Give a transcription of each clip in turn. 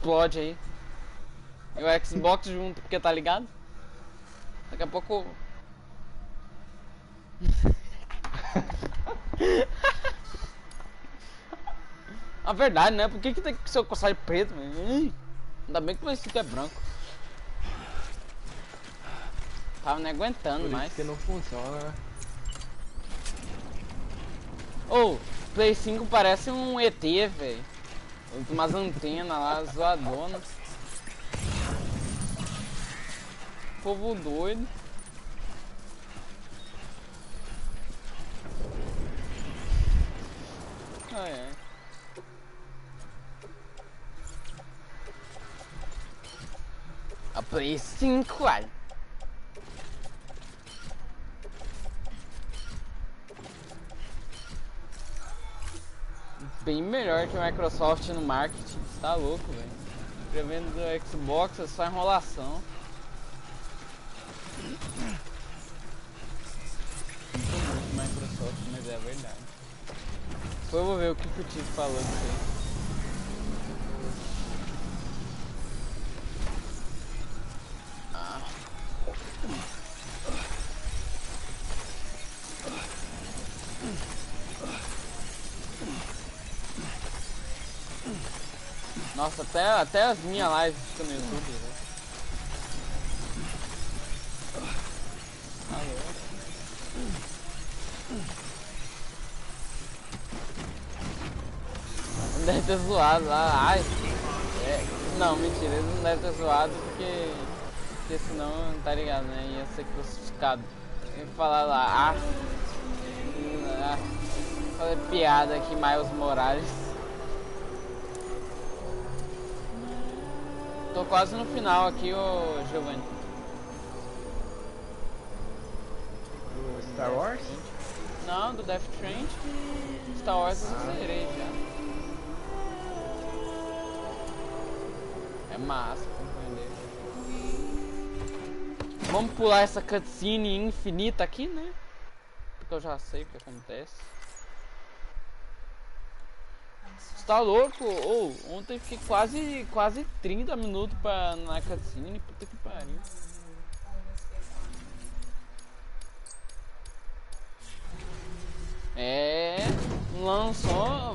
explode aí. E o Xbox junto, porque tá ligado? Daqui a pouco... A verdade, né? Por que tem que ser o console preto, velho? Ainda bem que o PlayStation é branco. Tava nem aguentando Por mais. isso que não funciona, né? Ô, Play 5 parece um ET, velho. Umas antenas lá, zoadonas. Povo doido. Ah, é. A Play 5, olha. Bem melhor que a Microsoft no marketing. Você tá louco, velho. Prevendo do Xbox é só enrolação. Muito Microsoft, mas é verdade. Depois eu vou ver o que o Tico falou disso aí. Nossa, até as minhas lives ficam no YouTube, velho. Não deve ter zoado lá, ai. Não, mentira, eles não devem ter zoado porque senão, tá ligado, né? Ia ser crucificado. Tem que falar lá, fazer piada aqui, Miles Morales. Tô quase no final aqui, ô Giovanni. Do Star Wars? Não, do Death Stranding. Star Wars eu zerei já. É massa, compreender. Vamos pular essa cutscene infinita aqui, né? Porque eu já sei o que acontece. Você tá louco? Ontem fiquei quase 30 minutos na cutscene. Puta que pariu.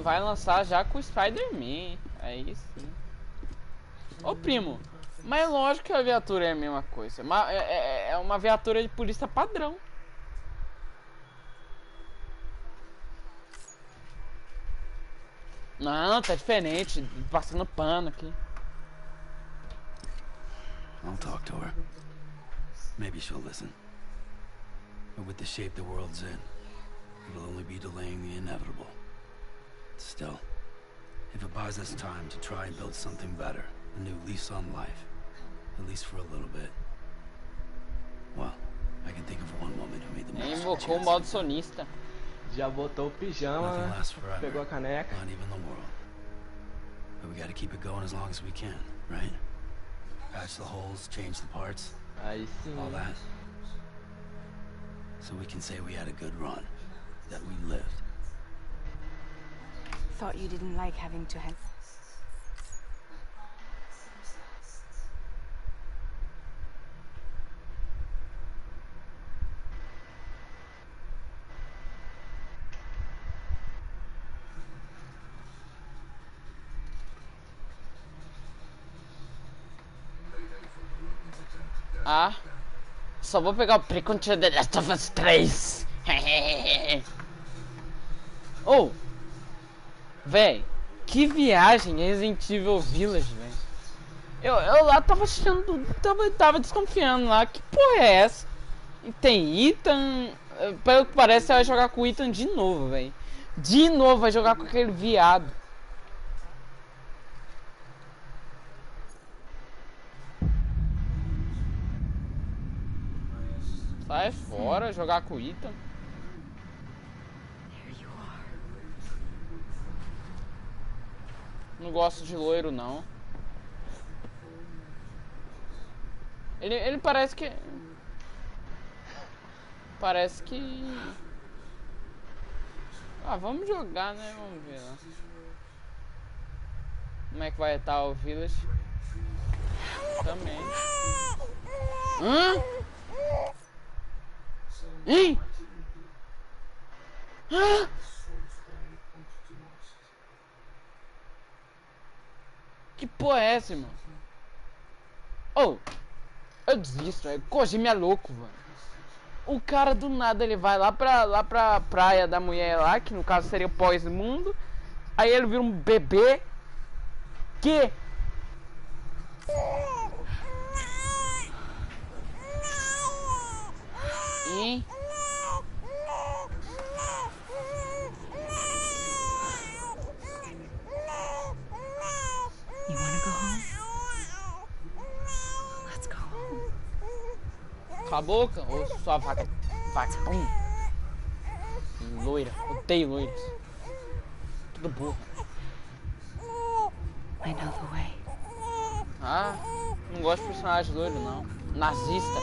Vai lançar já com o Spider-Man. Aí sim. Ô primo, mas lógico que a viatura é a mesma coisa. É uma viatura de polícia padrão. Não, tá diferente. Passando pano aqui. I'll talk to her. Maybe she'll listen. But with the shape the world's in, it'll only be delaying the inevitable. Still, if it buys us time to try and build something better, a new lease on life, at least for a little bit, well, I can think of one woman who made the most. Invocou o modo sonista. Já botou o pijama, Nothing lasts forever, pegou a caneca. not even the world. But we gotta keep it going as long as we can, right? Patch the holes, change the parts, Aí sim. all that. So we can say we had a good run, that we lived. Thought you didn't like having to have... Só vou pegar o pre-control The Last of Us 3. Véi, que viagem Resident Evil Village, velho. Eu lá tava achando, tava desconfiando lá, que porra é essa? E tem Ethan, pelo que parece, você vai jogar com o Ethan de novo, velho. De novo vai jogar com aquele viado. Sai fora, jogar com o Ethan. Não gosto de loiro, não. Ele parece que... Parece que... Vamos jogar, né? Vamos ver lá. Como é que vai estar o Village? Também. Hã? Hein? Hã? Que porra é essa, mano? Oh, eu desisto, Kojima é louco, velho. O cara do nada ele vai lá pra praia da mulher lá, que no caso seria o pós-mundo. Aí ele vira um bebê. Que? Hein? You wanna go home? Let's go home. Cala a boca, ou sua vaca. Vagabunda. Loira, odeio loiras. Tudo burra. I know the way. Ah, não gosto de personagem loiro, não. Nazista.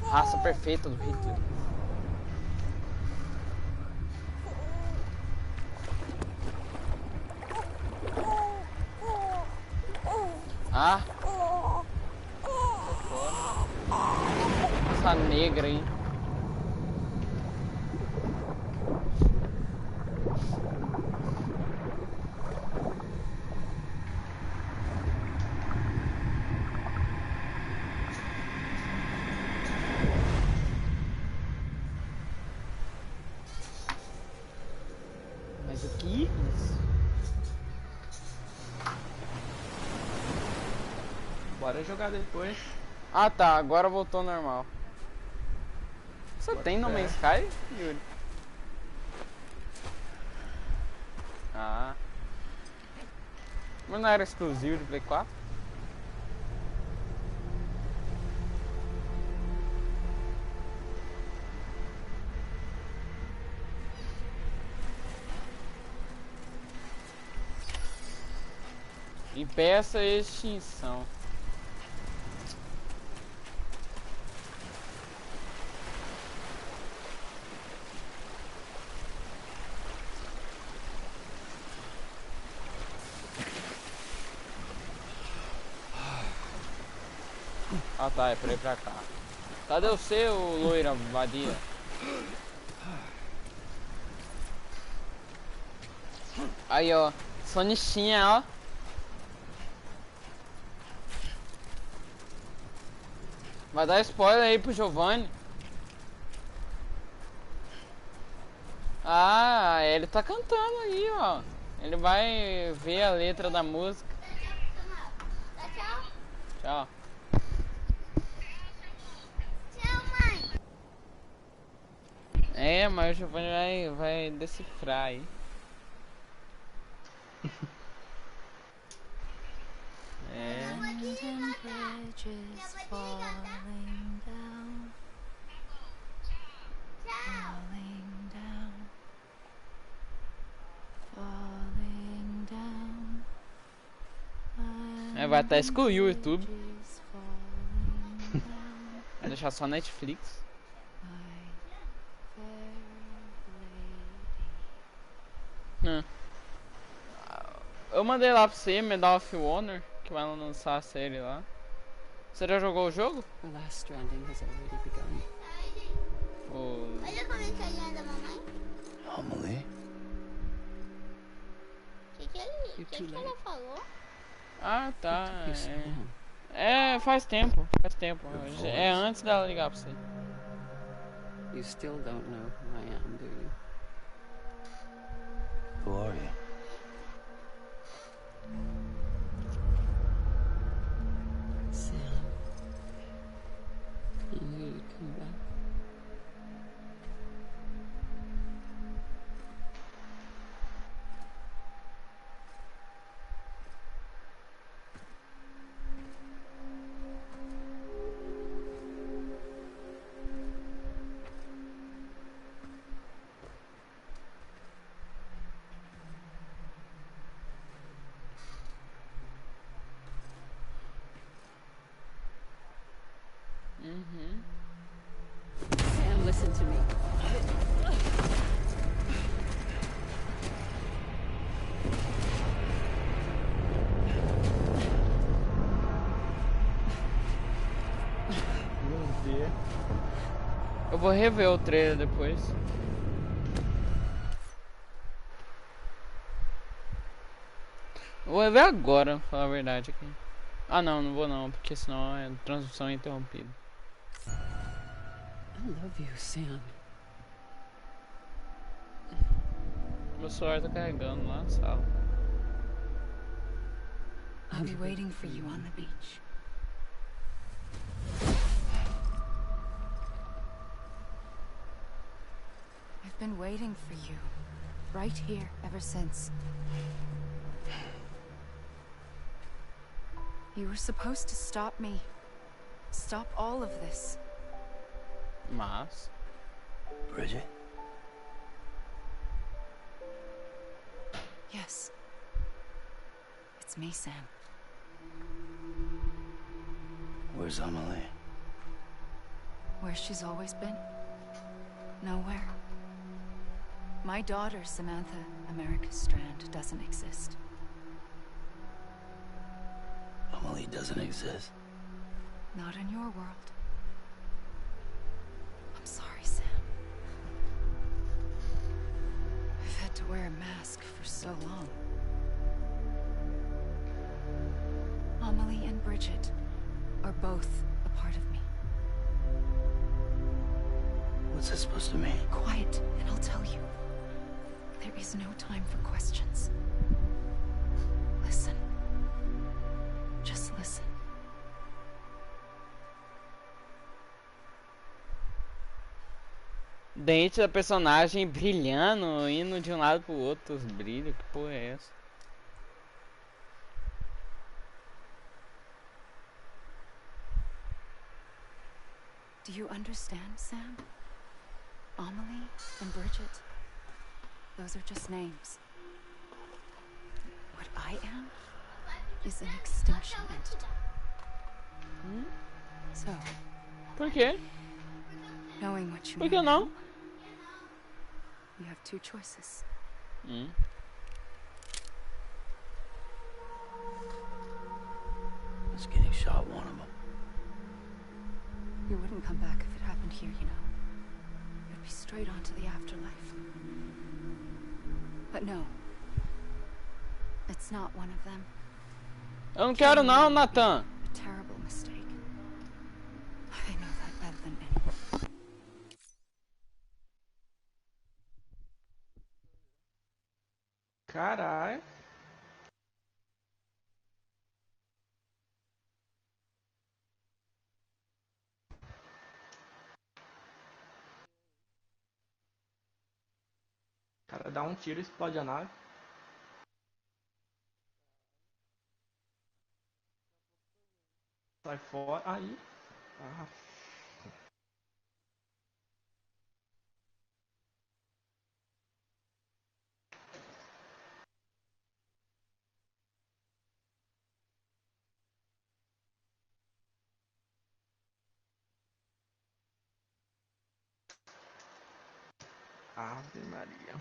Raça perfeita do Hitler. Ah. Essa negra aí. Mas o que é isso? Bora jogar depois. Ah tá, agora voltou ao normal. Você tem No Man's Sky, Yuri? Ah. Mas não era exclusivo de Play 4? Impeça a extinção. Ah tá, é pra ir pra cá. Cadê o seu, loira vadia? Aí ó, Sonichinha, ó. Vai dar spoiler aí pro Giovanni. Ah, ele tá cantando aí, ó. Ele vai ver a letra da música. Tchau. É, mas o Giovanni vai decifrar aí. É. Bridges falling down, falling down, falling down. É, vai até excluir o YouTube. Vai deixar só Netflix. Eu mandei lá pra você, Medal of Honor, que vai lançar a série lá. Você já jogou o jogo? The last stranding has already begun. Olha como é que é a linha da mamãe. Amelie? O que ela falou? Ah, tá. It took you so long. É, faz tempo. É antes dela ligar pra você. You still don't know who I am, do you? Who are you? Sam. I knew you'd come back. Sam, listen to me. vou rever o trailer depois. Vou rever agora, pra falar a verdade aqui. Ah não, não vou não, porque senão a transmissão é interrompida. I love you, Sam. Meu celular tá carregando lá na sala. I'll be waiting for you on the beach. I've been waiting for you, right here, ever since. You were supposed to stop me. Stop all of this. Mas... Bridget? Yes. It's me, Sam. Where's Amelie? Where she's always been? Nowhere. My daughter, Samantha America Strand, doesn't exist. Amelie doesn't exist. Not in your world. I'm sorry, Sam. I've had to wear a mask for so long. Amelie and Bridget are both a part of me. What's this supposed to mean? Quiet, and I'll tell you. There is no time for questions. Listen. Just listen. Dente da personagem brilhando, indo de um lado pro outro, os brilhos, que porra é essa? Do you understand, Sam? Amelie and Bridget, those are just names. What I am is an extinction entity. So, Por quê? knowing what you Por know que não? now, you have two choices. It's getting shot, one of them. You wouldn't come back if it happened here, you know. You'd be straight on to the afterlife. But no. It's not one of them. Eu não quero não, Nathan. A terrible mistake. I know that better than anyone. Caralho. O cara dá um tiro e explode a nave. Sai fora. Aí. Ah. Ave Maria.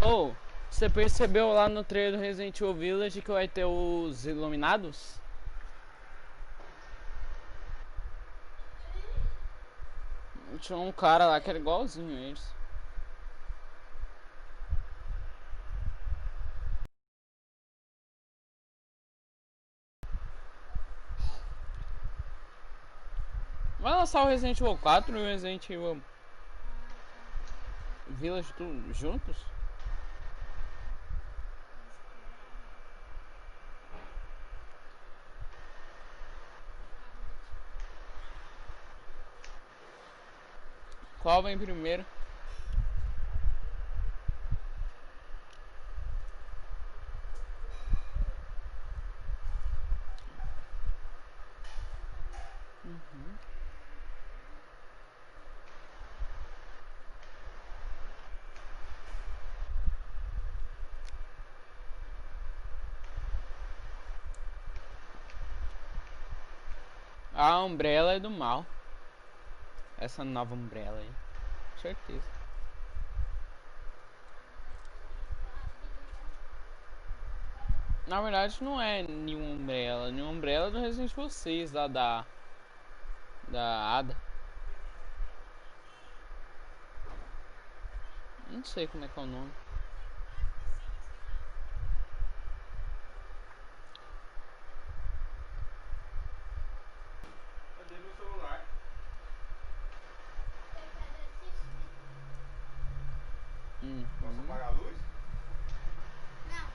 Oh, você percebeu lá no trailer do Resident Evil Village que vai ter os Iluminados? Tinha um cara lá que era igualzinho a eles. Vai lançar o Resident Evil 4 e o Resident Evil Village tudo juntos? Qual vem primeiro? A Umbrella é do mal. Essa nova Umbrella aí. Com certeza. Na verdade não é New Umbrella. New Umbrella é do Resident Evil 6 lá da Ada. Não sei como é que é o nome. Cadê meu celular? Posso apagar a luz? Não.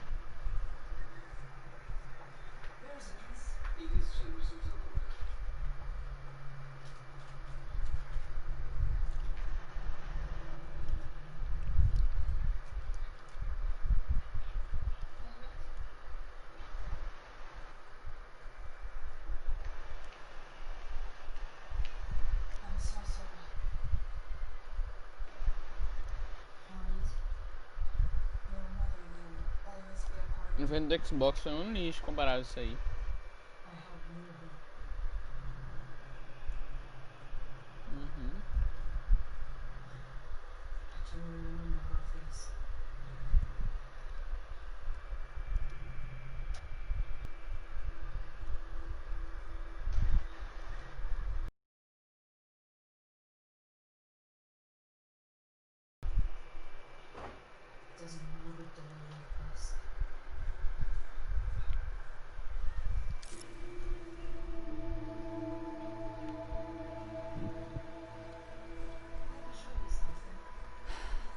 No vendo do Xbox foi um lixo comparado a isso aí.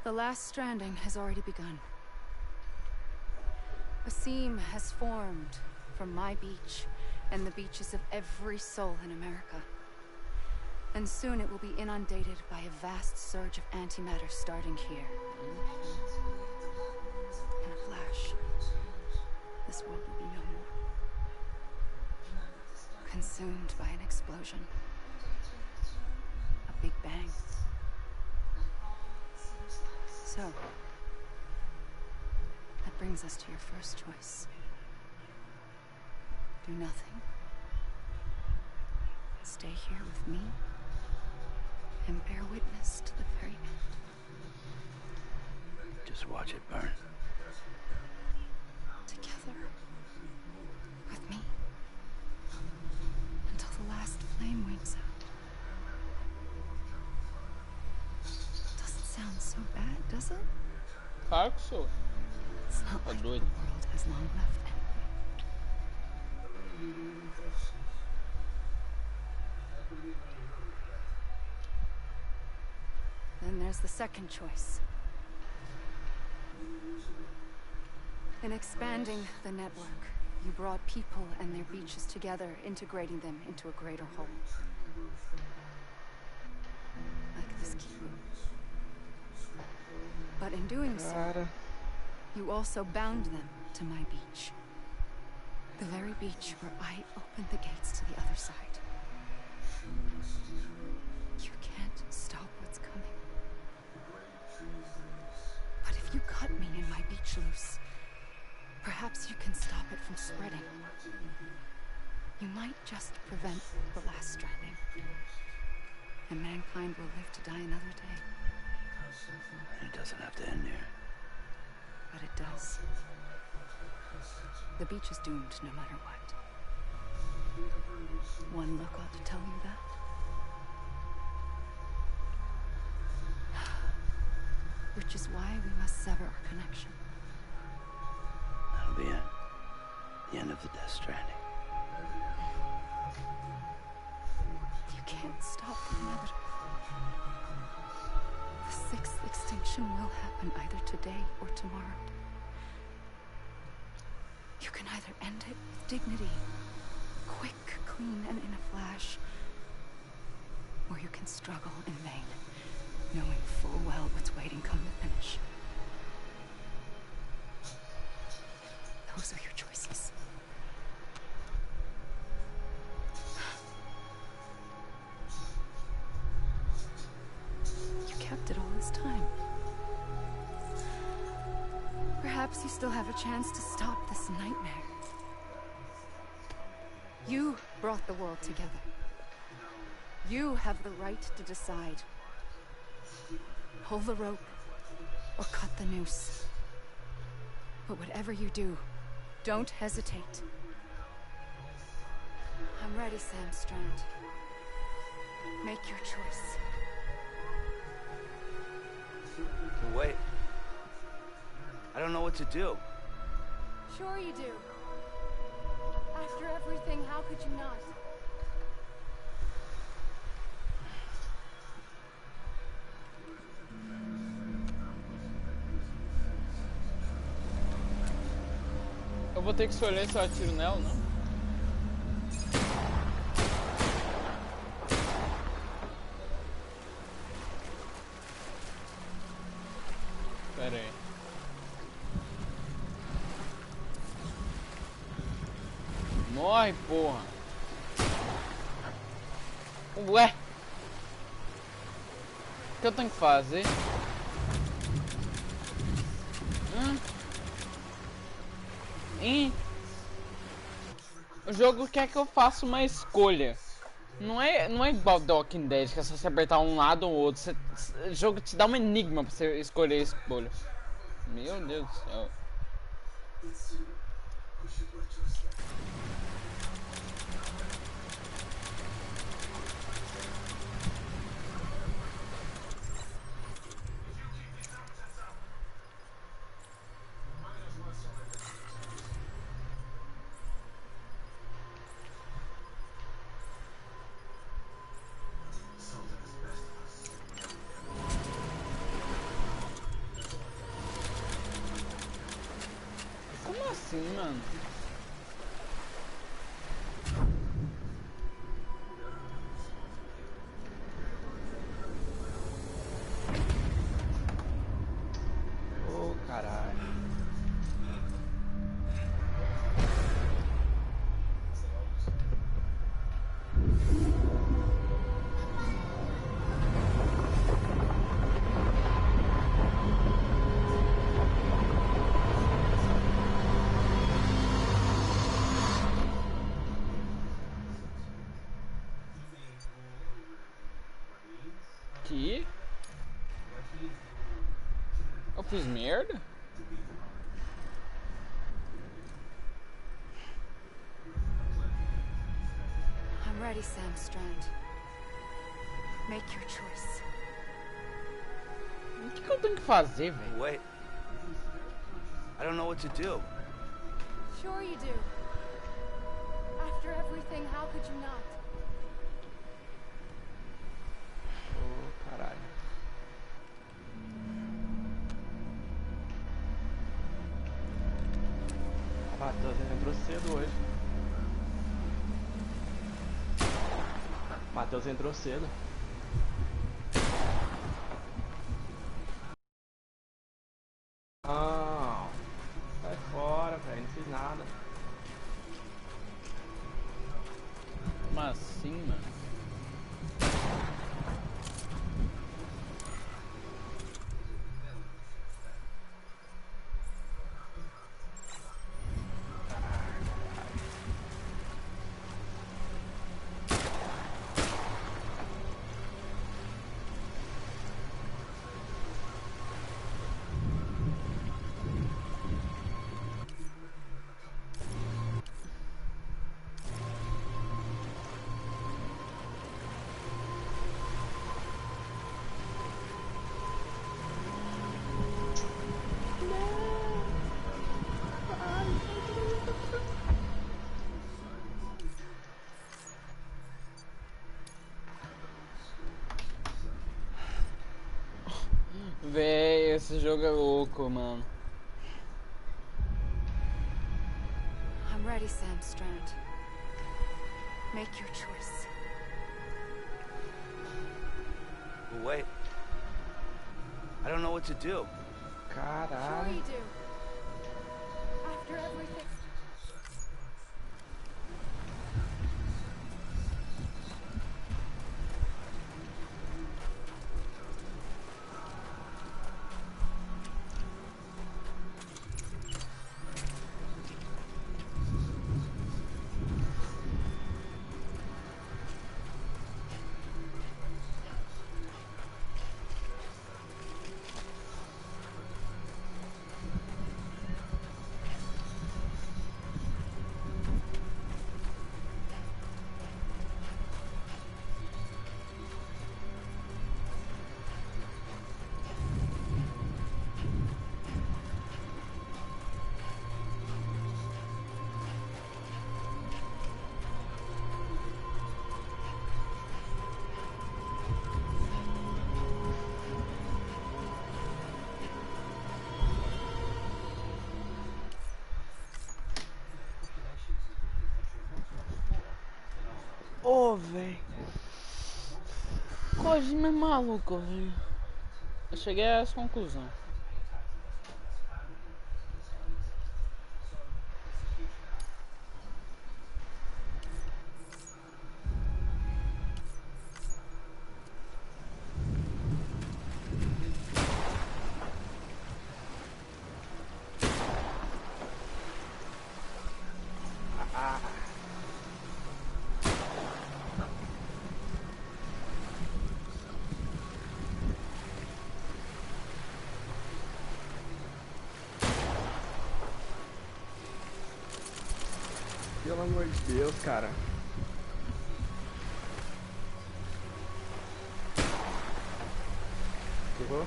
The last stranding has already begun. A seam has formed from my beach and the beaches of every soul in America. And soon it will be inundated by a vast surge of antimatter starting here. In a flash, this world will be no more. Consumed by an explosion. A big bang. So, that brings us to your first choice. Do nothing. Stay here with me and bear witness to the very end. Just watch it burn. Together with me until the last flame winks out. Doesn't sound so bad, does it? Claro que sou. It's not like the world has long left anyway. Then there's the second choice. In expanding the network, you brought people and their beaches together, integrating them into a greater whole. Like this cube. But in doing so, you also bound them to my beach. The very beach where I opened the gates to the other side. You can't stop what's coming. But if you cut me and my beach loose, perhaps you can stop it from spreading. You might just prevent the last stranding. And mankind will live to die another day. It doesn't have to end here. but it does. The beach is doomed no matter what. One look ought to tell you that. Which is why we must sever our connection. That'll be it. The end of the Death Stranding. You can't stop the inevitable. The sixth extinction will happen either today or tomorrow. You can either end it with dignity, quick, clean, and in a flash, or you can struggle in vain, knowing full well what's waiting come the finish. Those are your choices. You kept it all this time. Perhaps you still have a chance to stop this nightmare. You brought the world together. You have the right to decide. Pull the rope or cut the noose. But whatever you do, don't hesitate. I'm ready, Sam Strand. Make your choice. Wait. I don't know what to do. Sure you do. After everything, how could you not? Eu vou ter que escolher se eu atiro nela ou não. Pera aí. Morre, porra. Ué. O que eu tenho que fazer? O jogo quer que eu faça uma escolha. Não é igual The Walking Dead, que é só você apertar um lado ou outro. O jogo te dá um enigma pra você escolher a escolha. Meu Deus do céu. Como assim, mano? Ô, caralho. Que? Eu fiz merda? I'm ready, Sam Strand. Make your choice. O que eu tenho que fazer, velho? Wait. I don't know what to do. Sure you do. After everything, how could you not? Ô, caralho. Matheus entrou cedo hoje. Matheus entrou cedo. Não, sai fora, velho. Não fiz nada. Como assim, mano? esse jogo é louco, mano. I'm ready, Sam Strand. Make your choice. But wait. I don't know what to do. Sure Caralho. you do. After everything. Ô, velho. Kojima é maluco, velho. Eu cheguei a essa conclusão. Pelo amor de Deus, cara. Pegou?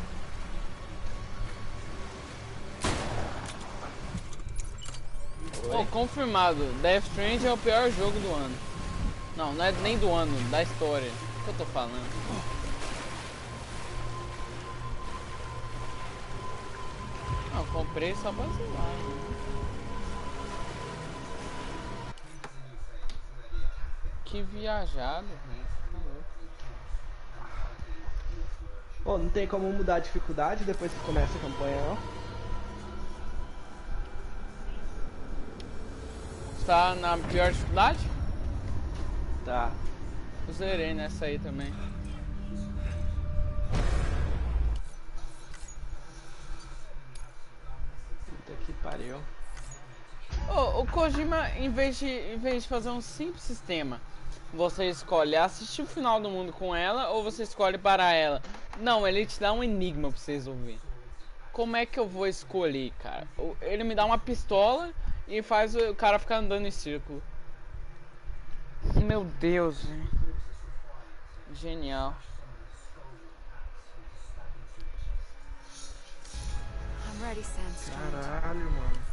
Oh, confirmado. Death Stranding é o pior jogo do ano. Não, não é nem do ano, da história. O que eu tô falando? Não, comprei só pra zelar, né? Que viajado, velho. Tá louco. Pô, não tem como mudar a dificuldade depois que começa a campanha, não? Tá na pior dificuldade? Tá. Eu zerei nessa aí também. Puta que pariu. O Kojima, em vez de fazer um simples sistema, você escolhe assistir o final do mundo com ela ou você escolhe parar ela. Não, ele te dá um enigma pra você resolver. Como é que eu vou escolher, cara? Ele me dá uma pistola e faz o cara ficar andando em círculo. Meu Deus, velho. Genial. I'm ready, Sam Strand. Caralho, mano.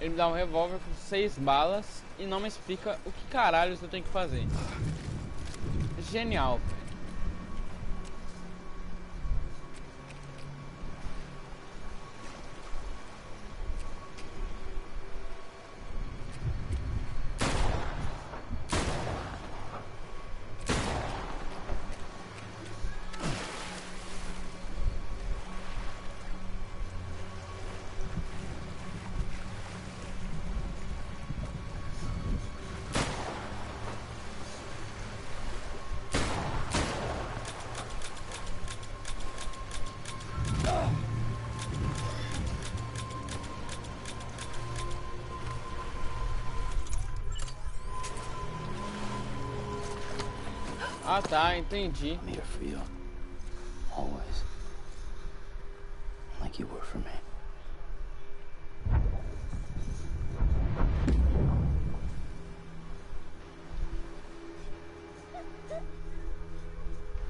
Ele me dá um revólver com 6 balas e não me explica o que caralhos eu tenho que fazer. Genial, velho. Ah tá, entendi. I'm here for you. Always. Like you were for me.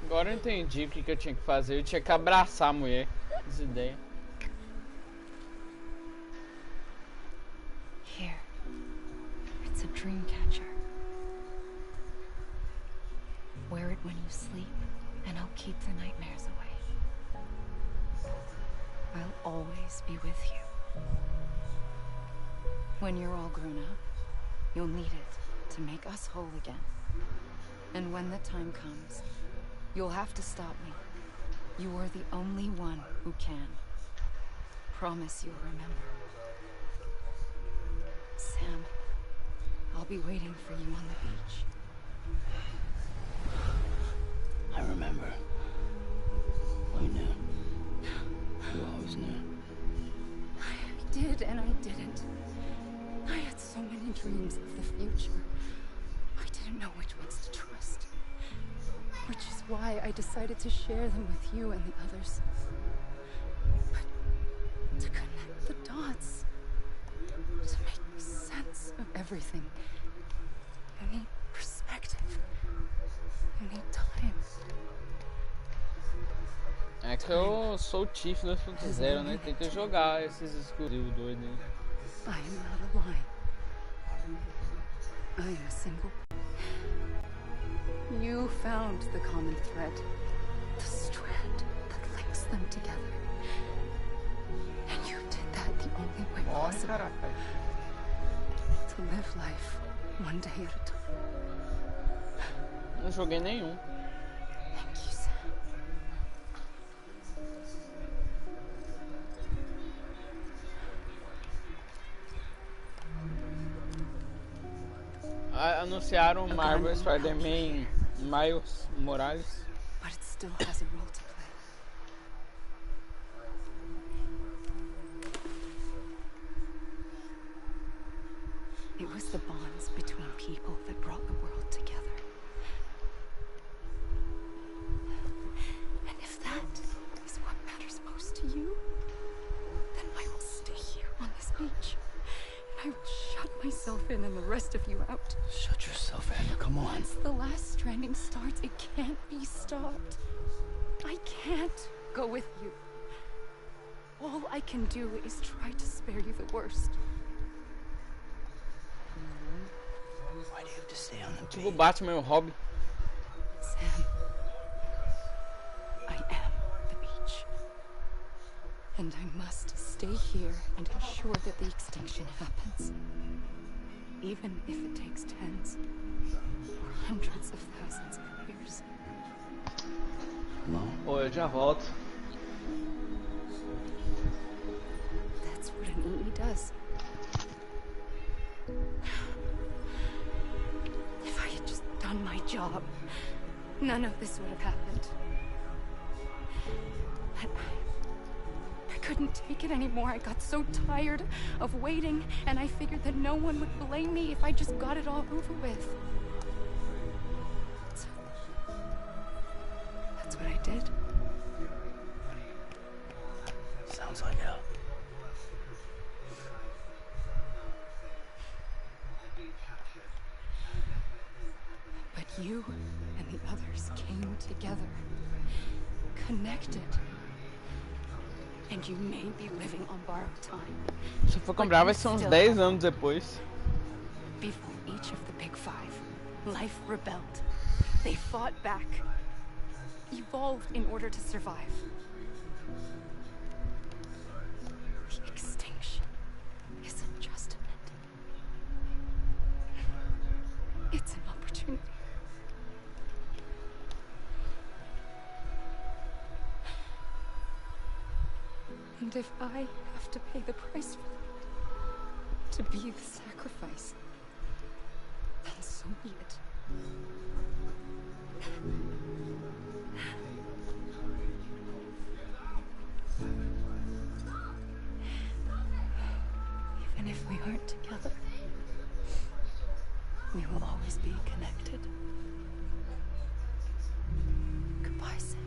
Agora eu entendi o que eu tinha que fazer. Eu tinha que abraçar a mulher. Que ideia. Here. It's a dream catcher. Wear it when you sleep, and I'll keep the nightmares away. I'll always be with you. When you're all grown up, you'll need it to make us whole again. And when the time comes, you'll have to stop me. You are the only one who can. Promise you'll remember. Sam, I'll be waiting for you on the beach. I remember. You knew. You always knew. I did and I didn't. I had so many dreams of the future. I didn't know which ones to trust. Which is why I decided to share them with you and the others. But to connect the dots, to make sense of everything, you need perspective. You need time. É que eu sou o Tiff 2.0, né? Tem que jogar esses exclusivos doidos aí. I am not a line. I am a symbol. You found the common thread, the strand that links them together. And you did that the only way possible. To live life one day at a time. Não joguei nenhum. Thank you, Sam. Anunciaram Marvel Spider-Man Miles Morales. But it still has a role to play. It was the bonds between people that brought the world together. And if that is what matters most to you, then I will stay here on this beach. And I will shut myself in and the rest of you out. Shut yourself in. Come on. Once the last stranding starts, it can't be stopped. I can't go with you. All I can do is try to spare you the worst. Why do you have to stay on the Tipo o beach? Batman e o Robin. Sam, I am the beach. And I must stay here and ensure that the extinction happens. Even if it takes tens or hundreds of thousands of years. No. Pô, eu já volto. That's what an EE does. If I had just done my job, none of this would have happened. I couldn't take it anymore. I got so tired of waiting, and I figured that no one would blame me if I just got it all over with. So, that's what I did. Sounds like hell. But you and the others came together, connected. And you may be living on borrowed time. Se eu for comprar, vai ser uns 10 anos depois. Before each of the big five, life rebelled. They fought back. Evolved in order to survive. The extinction isn't just an ending. It's an opportunity. And if I have to pay the price for that, to be the sacrifice, then so be it. Even if we aren't together, we will always be connected. Goodbye, Sam.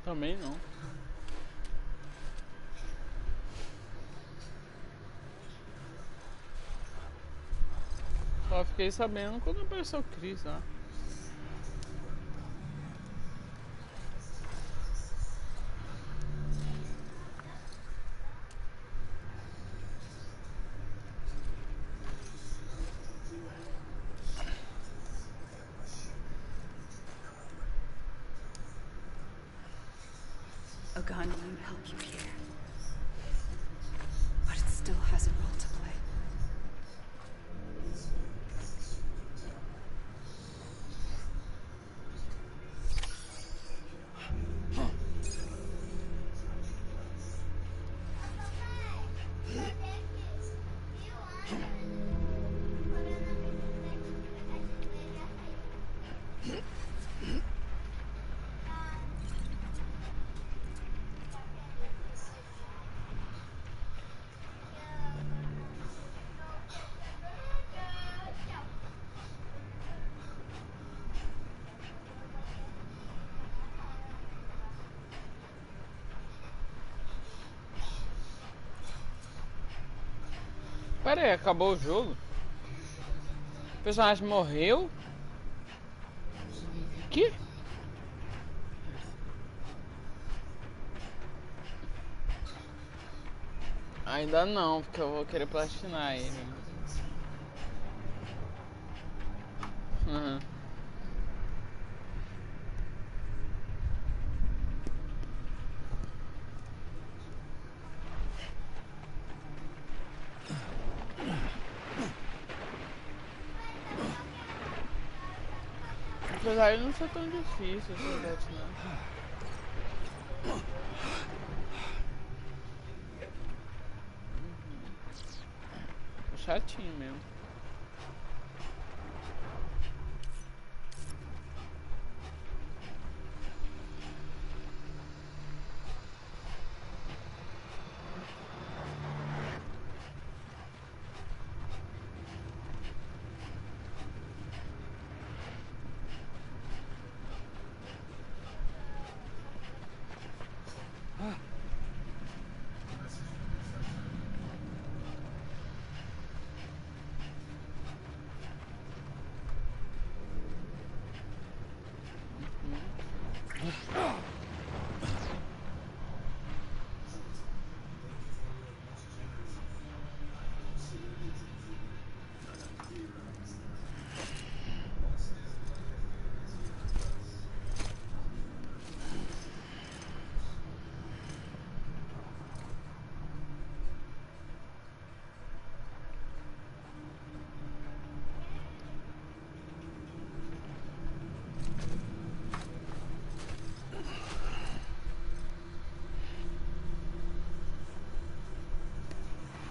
Também não. Só fiquei sabendo quando apareceu o Chris lá. A gun won't help you here. But it still has a role to play. Pera aí, acabou o jogo? O personagem morreu? Que? Ainda não, porque eu vou querer platinar ele. Uhum. Apesar de não ser tão difícil esse platinar. Chatinho mesmo.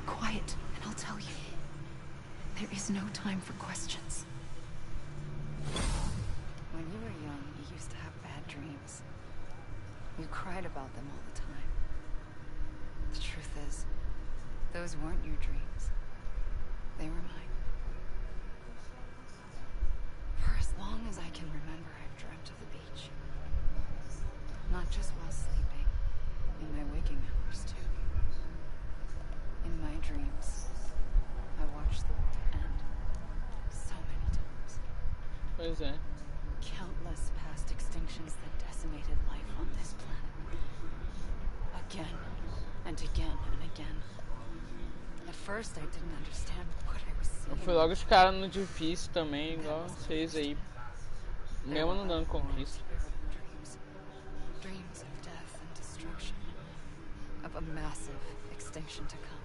Quiet, and I'll tell you. There is no time for questions. You cried about them all the time. The truth is, those weren't your dreams. They were mine. For as long as I can remember, I've dreamt of the beach. Not just while sleeping, in my waking hours too. In my dreams, I watched the world end so many times. Pois é. Countless past extinctions that decimated life on this planet. Again and again and again. At first I didn't understand what I was Eu seeing. fui logo os caras no difícil também, igual vocês aí. Mesmo não dando conquista. Dreams. Dreams of death and destruction. Of a massive extinction to come.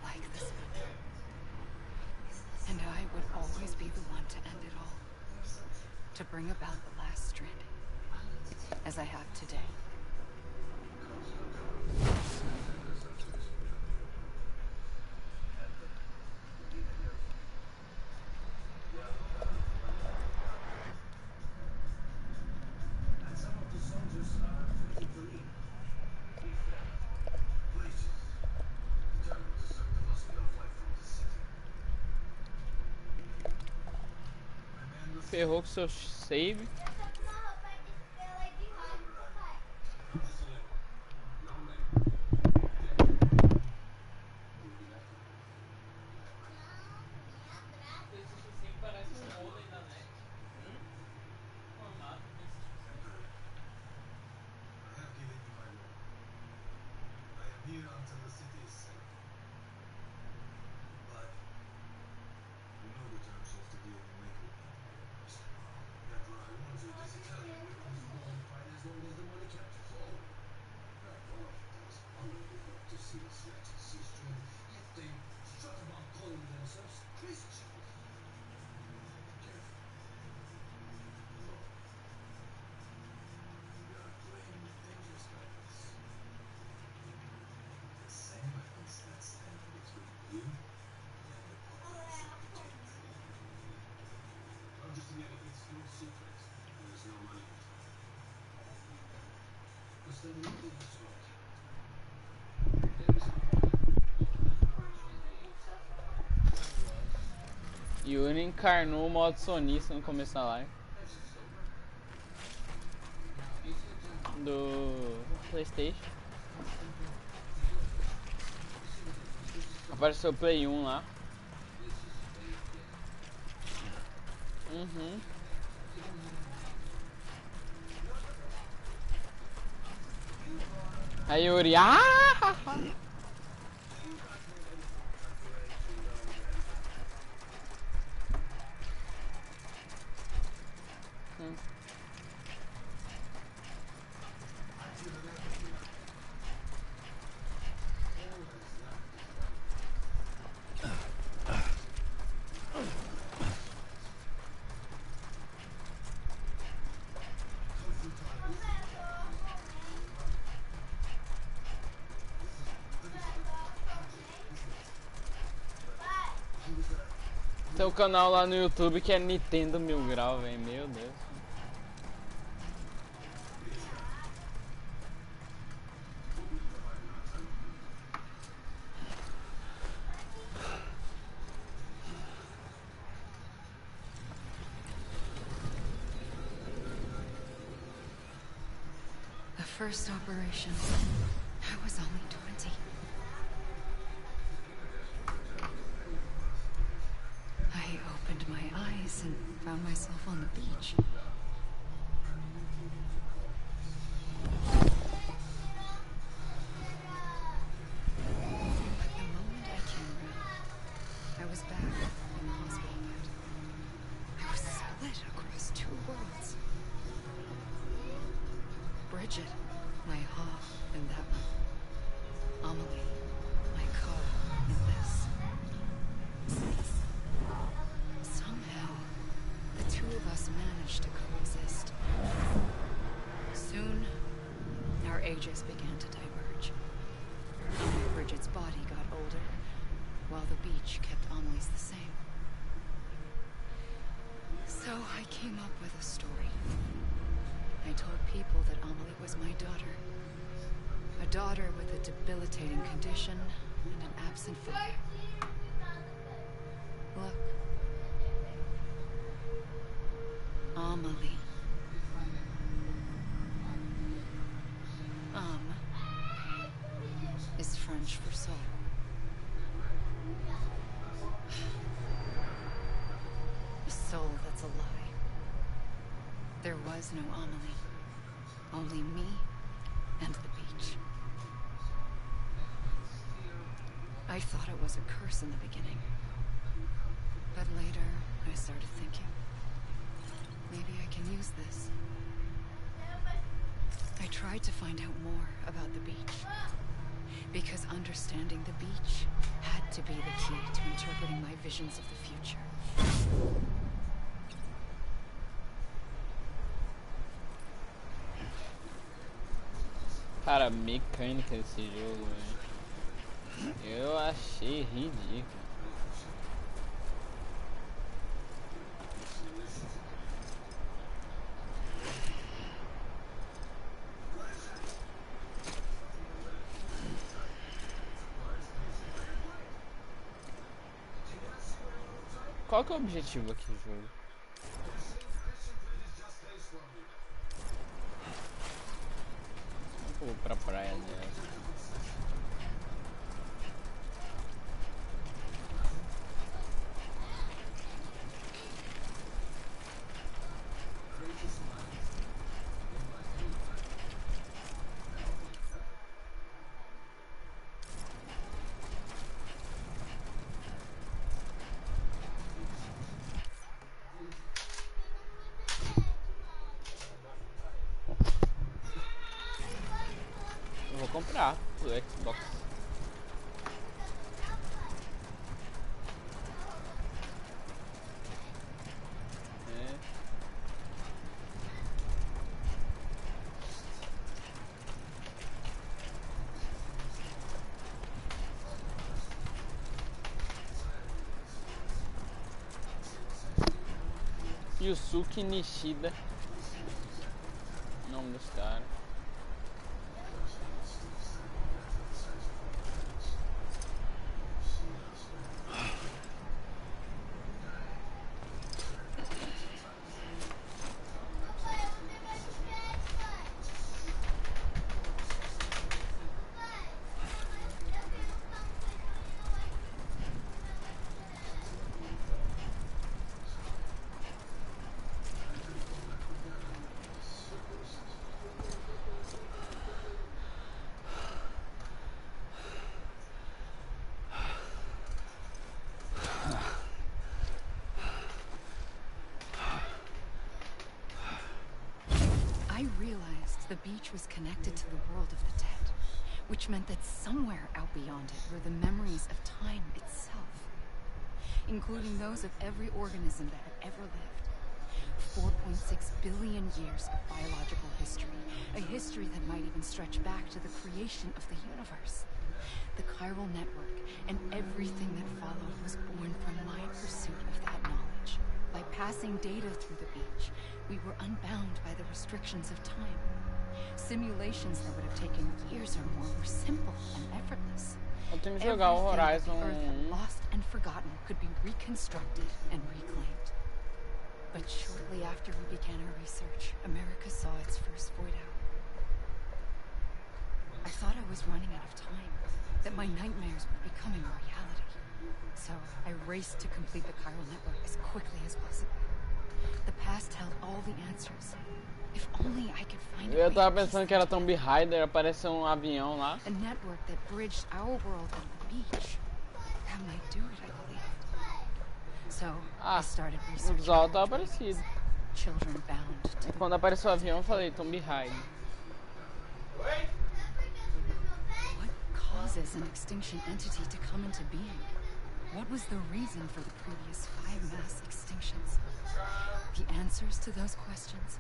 Like this one. And I would always be the one to end it all. To bring about the last stranding. As I have today. Ferrou com seu save. Yuri encarnou o modo sonista no começo da live. Do PlayStation. Apareceu o Play 1 lá. Uhum. Aí Yuri. Tem um canal lá no YouTube que é Nintendo 1000 Grau, velho. Meu Deus. The first operation, I was only 20. I opened my eyes and found myself on the beach. But the moment I came around, I was back in the hospital bed. I was split across two worlds. Bridget, my Ha in that one. Amelie, my Ka in this. Somehow, the two of us managed to coexist. Soon, our ages began to diverge. Bridget's body got older, while the beach kept Amelie's the same. So I came up with a story. I told people that Amelie was my daughter. A daughter with a debilitating condition and an absent father. Look. Amelie. Is French for soul. A soul that's a lie. There was no Amelie. Only me and the beach. I thought it was a curse in the beginning. But later, I started thinking, maybe I can use this. I tried to find out more about the beach. Because understanding the beach had to be the key to interpreting my visions of the future. Cara, a mecânica desse jogo, velho. Eu achei ridículo. Qual que é o objetivo aqui do jogo? Vou pra praia dessa. Comprar o Xbox. Yusuke Nishida, nome dos caras. The beach was connected to the world of the dead, which meant that somewhere out beyond it were the memories of time itself, including those of every organism that had ever lived. 4.6 billion years of biological history, a history that might even stretch back to the creation of the universe. The chiral network and everything that followed was born from my pursuit of that knowledge. By passing data through the beach, we were unbound by the restrictions of time. Simulations that would have taken years or more were simple and effortless. Eu tenho que jogar o Horizon. Earth had lost and forgotten could be reconstructed and reclaimed. But shortly after we began our research, America saw its first void out. I thought I was running out of time, that my nightmares were becoming a reality. So I raced to complete the chiral network as quickly as possible. The past held all the answers. If only I could find Eu tava pensando que era Tomb Raider, apareceu um avião lá. A network that bridged our world and the beach. That might do it, I believe. So I started researching. O visual tava parecido. Children bound to Quando apareceu o avião, eu falei Tomb Raider. What causes an extinction entity to come into being? What was the reason for the previous 5 mass extinctions? The answers to those questions.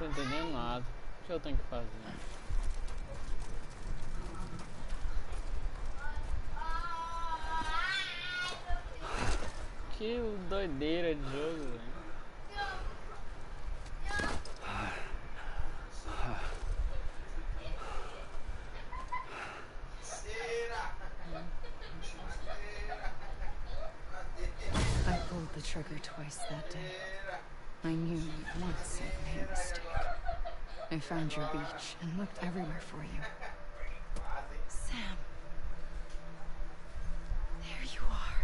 tô entendendo nada. O que eu tenho que fazer? Que doideira de jogo, velho. I pulled the trigger twice that day. I knew once I'd made a mistake. I found your beach and looked everywhere for you. Sam. There you are.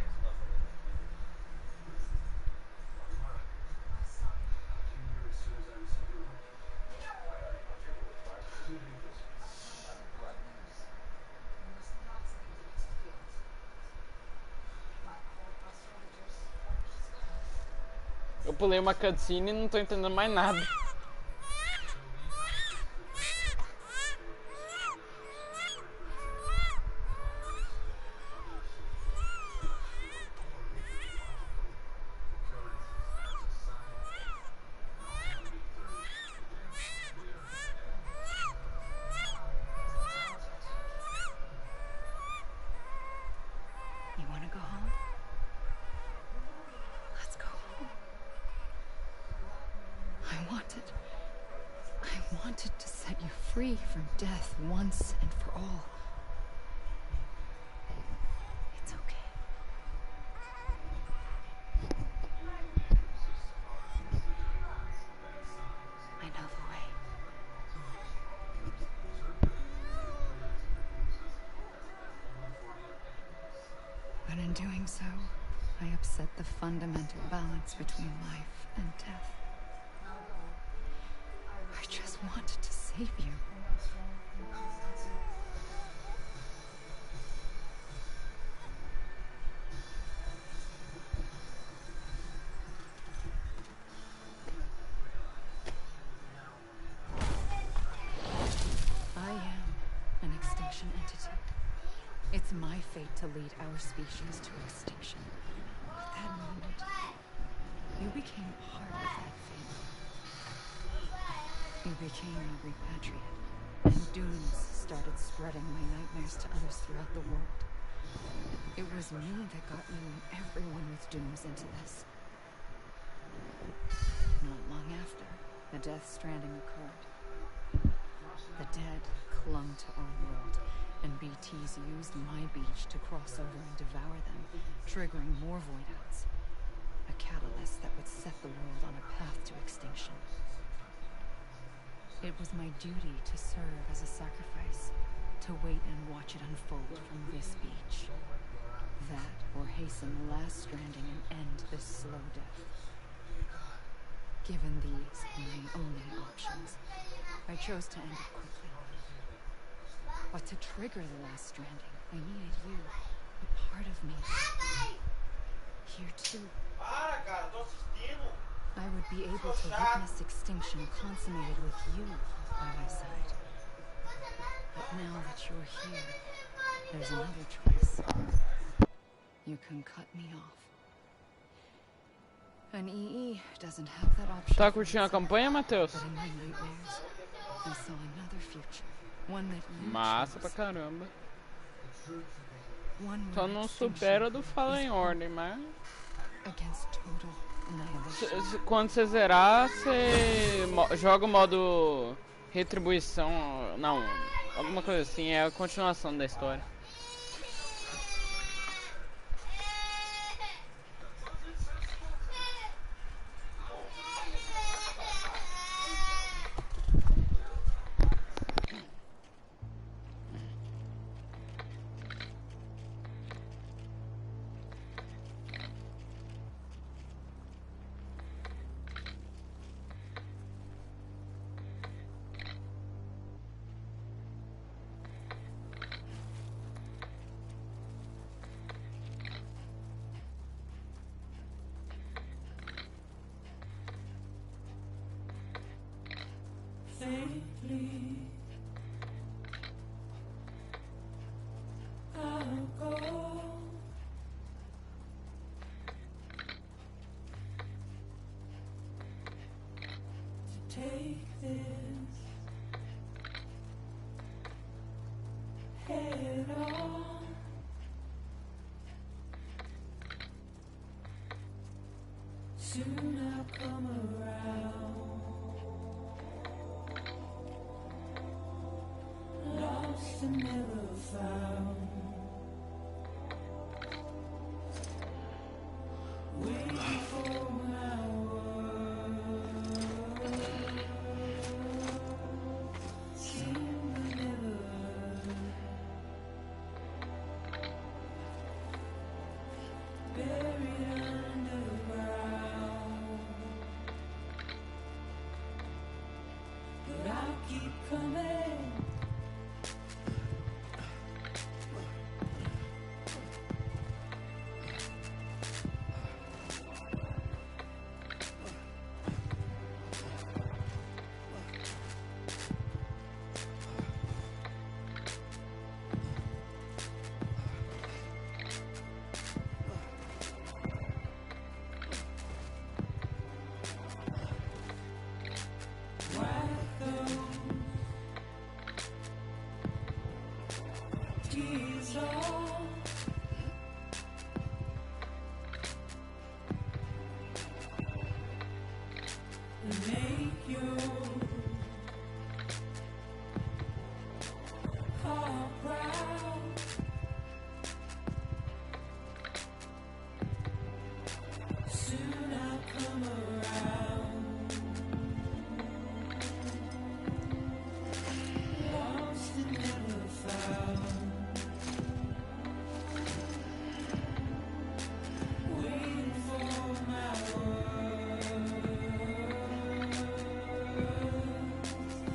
Eu pulei uma cutscene e não tô entendendo mais nada. You want to go home? Let's go home. I wanted to set you free from death once and for all. It's okay. I know the way. But in doing so, I upset the fundamental balance between life and death. I just wanted to save you. I am an extinction entity. It's my fate to lead our species to extinction. At that moment, you became part of that fate. You became a repatriate, and dooms started spreading my nightmares to others throughout the world. It was me that got you and everyone with dooms into this. Not long after, the Death Stranding occurred. The dead clung to our world, and BTs used my beach to cross over and devour them, triggering more void-outs. A catalyst that would set the world on a path to extinction. It was my duty to serve as a sacrifice, to wait and watch it unfold from this beach. That, or hasten the last stranding and end this slow death. Given these my only options, I chose to end it quickly. But to trigger the last stranding, I needed you, a part of me. Here too. I would be able to witness extinction consummated with you by my side. But now that you're here, there's another choice. You can cut me off. An EE doesn't have that option. Tá curtindo a campanha, Matheus? But in my nightmares, I saw another future. One that you Massa pra chose. caramba. One Só where não extinction supera do Fala is em Ordem, mas against total annihilation. quando você zerar, você joga o modo retribuição, não, alguma coisa assim, é a continuação da história. take this head on. Soon I'll come around. Lost and never found. Waiting for my world. Seem to never. Buried underground. But I'll keep coming. Tears all and make your heart proud. Soon I'll come around. Lost and never found. Waiting for my world.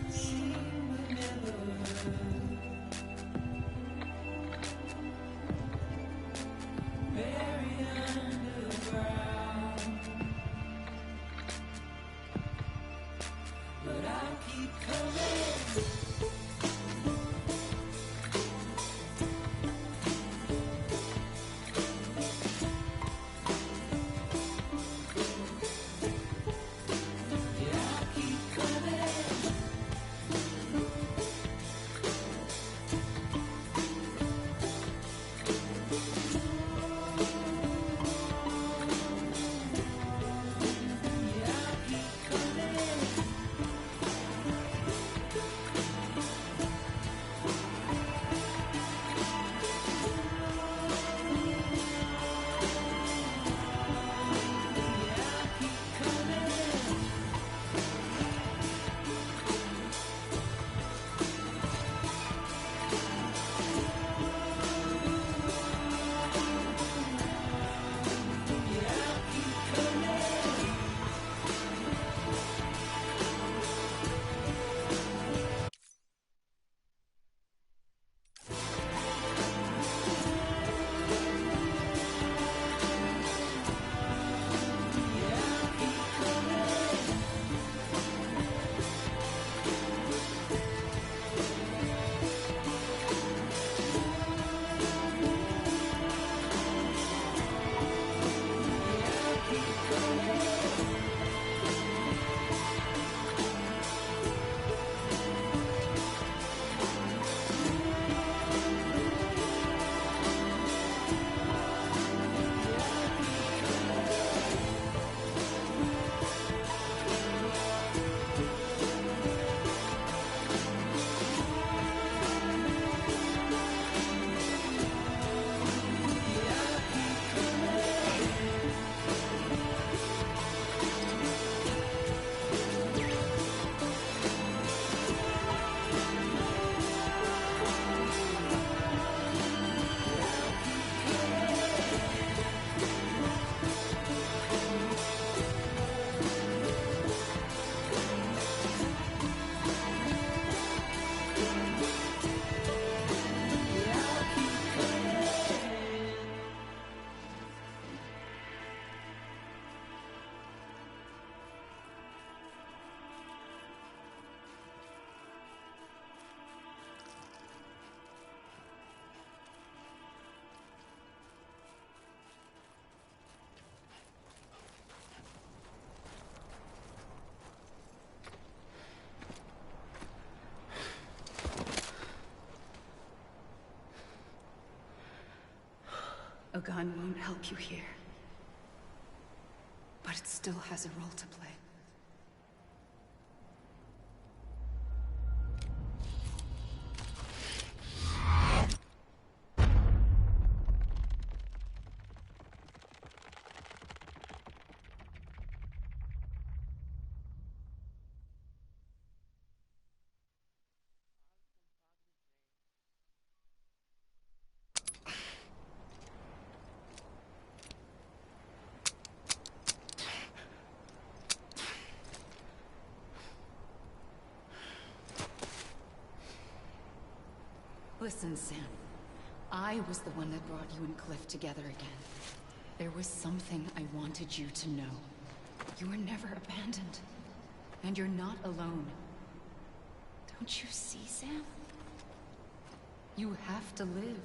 Seem but never. Buried underground. But I'll keep coming. gun won't help you here. But it still has a role to play. Listen, Sam. I was the one that brought you and Cliff together again. There was something I wanted you to know. You were never abandoned. And you're not alone. Don't you see, Sam? You have to live.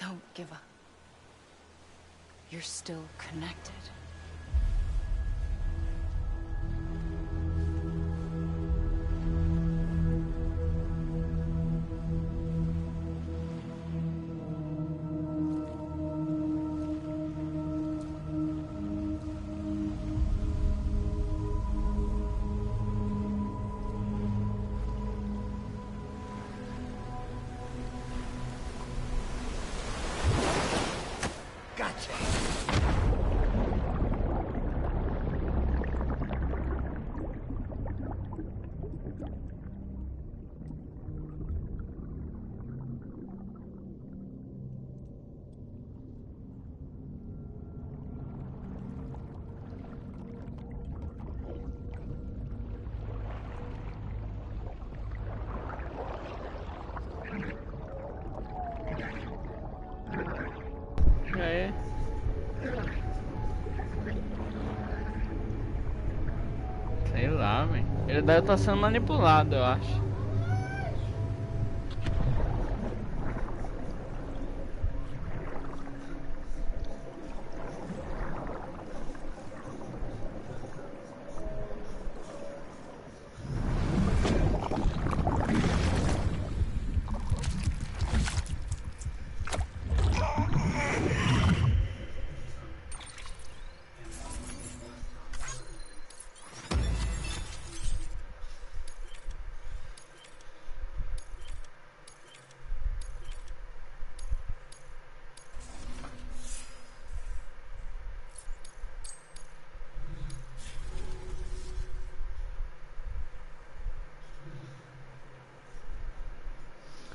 Don't give up. You're still connected. É. Sei lá, velho. Ele deve estar sendo manipulado, eu acho.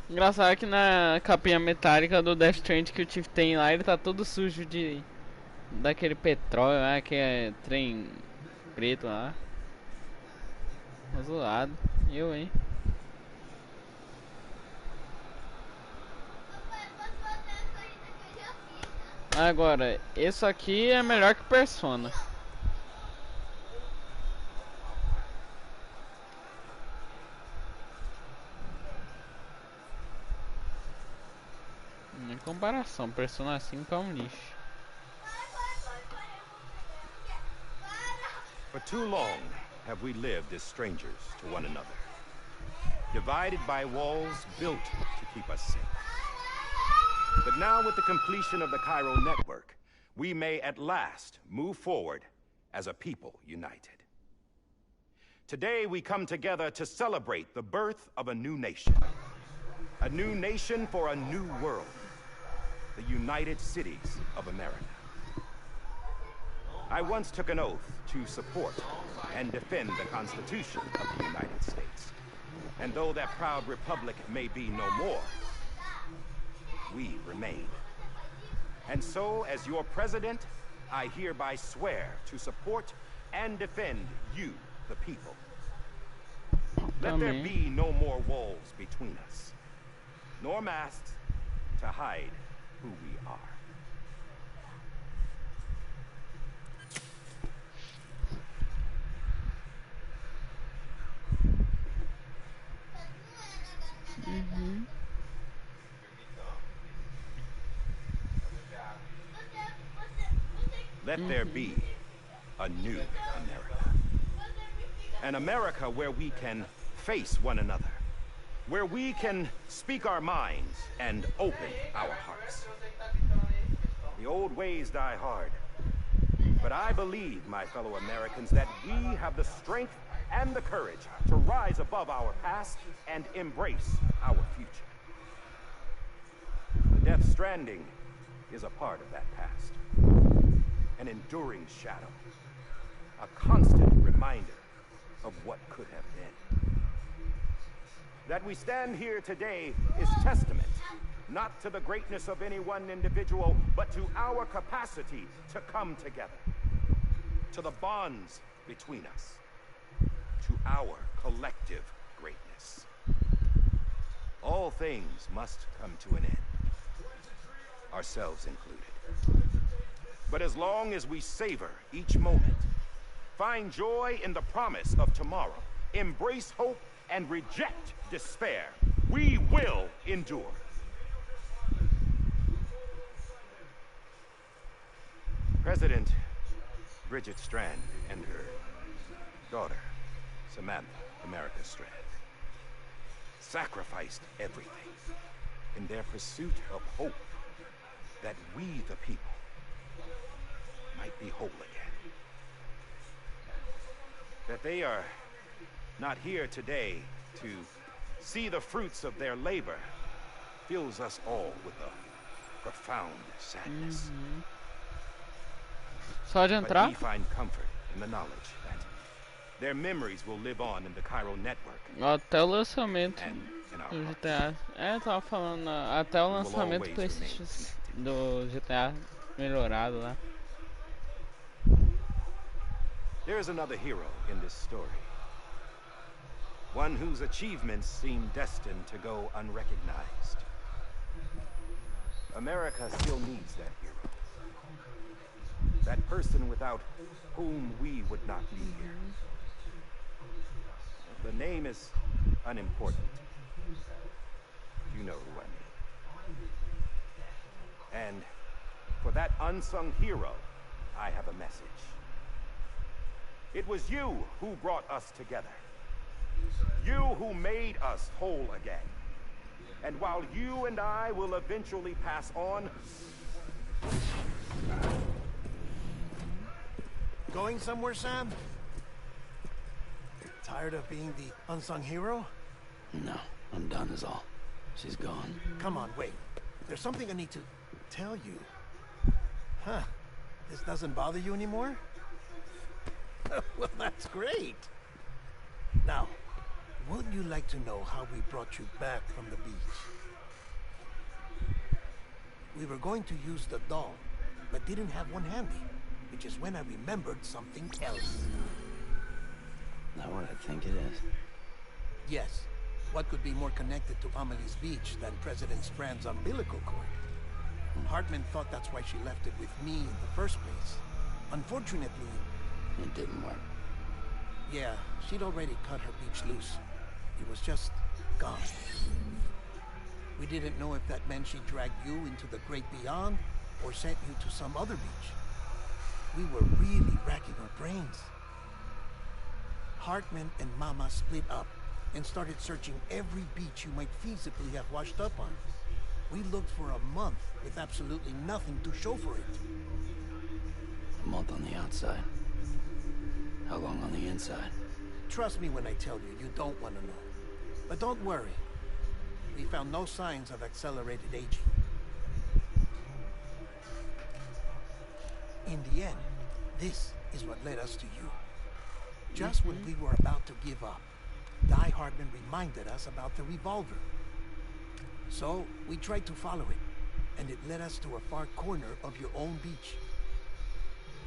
Engraçado que na capinha metálica do Death Stranding que o Tiff tem lá, ele tá todo sujo de daquele petróleo lá, que é trem preto lá. Zoado. Eu, hein? Papai, posso voltar a corrida que eu já fiz, tá? Agora, esse aqui é melhor que Persona. Em comparação, Persona 5 é um lixo. For too long have we lived as strangers to one another, divided by walls built to keep us safe. But now, with the completion of the Cairo network, we may at last move forward as a people united. Today, we come together to celebrate the birth of a new nation for a new world, the United Cities of America. I once took an oath to support and defend the Constitution of the United States. And though that proud republic may be no more, we remain. And so, as your president, I hereby swear to support and defend you, the people. Let there be no more walls between us, nor masks to hide who we are. Let there be a new America. An America where we can face one another, where we can speak our minds and open our hearts. The old ways die hard, but I believe, my fellow Americans, that we have the strength and the courage to rise above our past and embrace our future. The Death Stranding is a part of that past. An enduring shadow. A constant reminder of what could have been. That we stand here today is testament, not to the greatness of any one individual, but to our capacity to come together. To the bonds between us. To our collective greatness. All things must come to an end. Ourselves included. But as long as we savor each moment, find joy in the promise of tomorrow, embrace hope and reject despair, we will endure. President Bridget Strand and her daughter, Samantha America Strand, sacrificed everything in their pursuit of hope that we, the people, might be whole again. That they are not here today to see the fruits of their labor fills us all with a profound sadness. Só de But entrar. we find comfort in the knowledge that their memories will live on in the Cairo network Até o lançamento and in our do hearts. GTA. É, tava falando, até o We will lançamento do always PlayStation remain connected. do GTA melhorado lá. There is another hero in this story. One whose achievements seem destined to go unrecognized. America still needs that hero. That person without whom we would not be here. The name is unimportant. You know who I mean. And for that unsung hero, I have a message. It was you who brought us together. You who made us whole again. And while you and I will eventually pass on... Going somewhere, Sam? Tired of being the unsung hero? No, I'm done is all. She's gone. Come on, wait. There's something I need to tell you. Huh. This doesn't bother you anymore? Well, that's great. Now, would you like to know how we brought you back from the beach? We were going to use the doll, but didn't have one handy, which is when I remembered something else. Not what I think it is. Yes. What could be more connected to Amelie's beach than President Strand's umbilical cord? Hartman thought that's why she left it with me in the first place. Unfortunately... It didn't work. Yeah, she'd already cut her beach loose. It was just gone. We didn't know if that meant she dragged you into the great beyond or sent you to some other beach. We were really racking our brains. Hartman and Mama split up and started searching every beach you might feasibly have washed up on. We looked for a month with absolutely nothing to show for it. A month on the outside. How long on the inside? Trust me when I tell you, you don't want to know. But don't worry. We found no signs of accelerated aging. In the end, this is what led us to you. Just when we were about to give up, Die Hartman reminded us about the revolver. So, we tried to follow it, and it led us to a far corner of your own beach.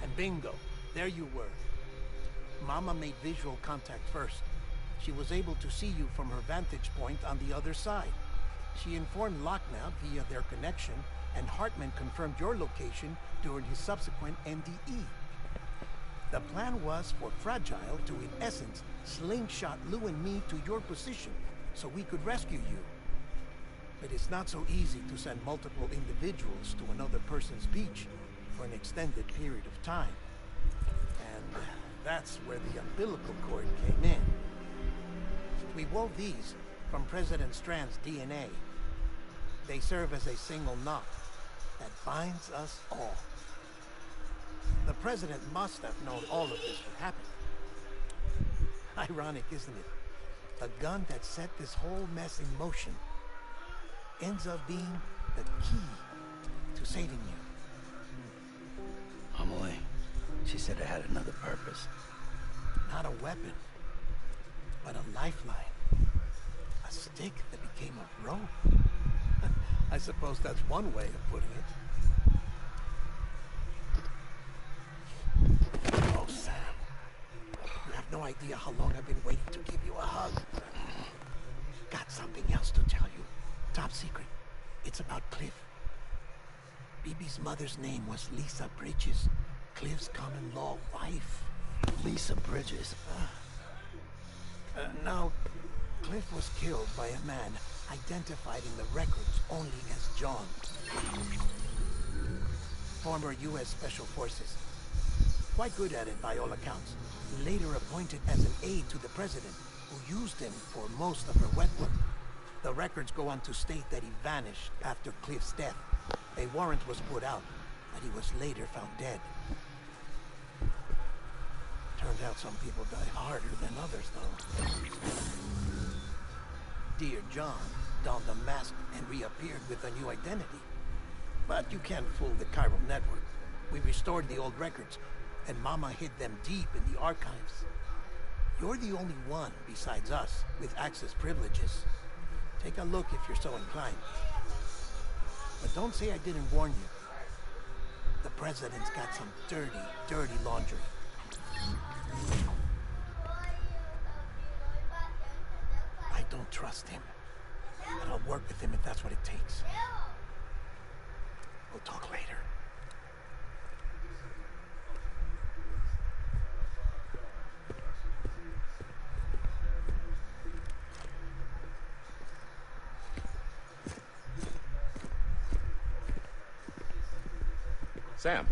And bingo, there you were. Mama made visual contact first. She was able to see you from her vantage point on the other side. She informed Locknow via their connection, and Hartman confirmed your location during his subsequent NDE. The plan was for Fragile to, in essence, slingshot Lou and me to your position, so we could rescue you. But it's not so easy to send multiple individuals to another person's beach for an extended period of time. And that's where the umbilical cord came in. We wove these from President Strand's DNA. They serve as a single knot that binds us all. The President must have known all of this would happen. Ironic, isn't it? A gun that set this whole mess in motion ends up being the key to saving you. Amelie, she said it had another purpose. Not a weapon, but a lifeline. A stick that became a rope. I suppose that's one way of putting it. Oh, Sam. You have no idea how long I've been waiting to give you a hug. Got something else to tell you. Top secret. It's about Cliff. BB's mother's name was Lisa Bridges, Cliff's common-law wife. Lisa Bridges? Now, Cliff was killed by a man identified in the records only as John. Former U.S. Special Forces. Quite good at it by all accounts. Later appointed as an aide to the president, who used him for most of her wet work. The records go on to state that he vanished after Cliff's death. A warrant was put out, but he was later found dead. Turned out some people die harder than others, though. Dear John donned a mask and reappeared with a new identity. But you can't fool the chiral network. We restored the old records, and Mama hid them deep in the archives. You're the only one, besides us, with access privileges. Take a look if you're so inclined. But don't say I didn't warn you. The president's got some dirty, dirty laundry. I don't trust him. But I'll work with him if that's what it takes. We'll talk later. Sam.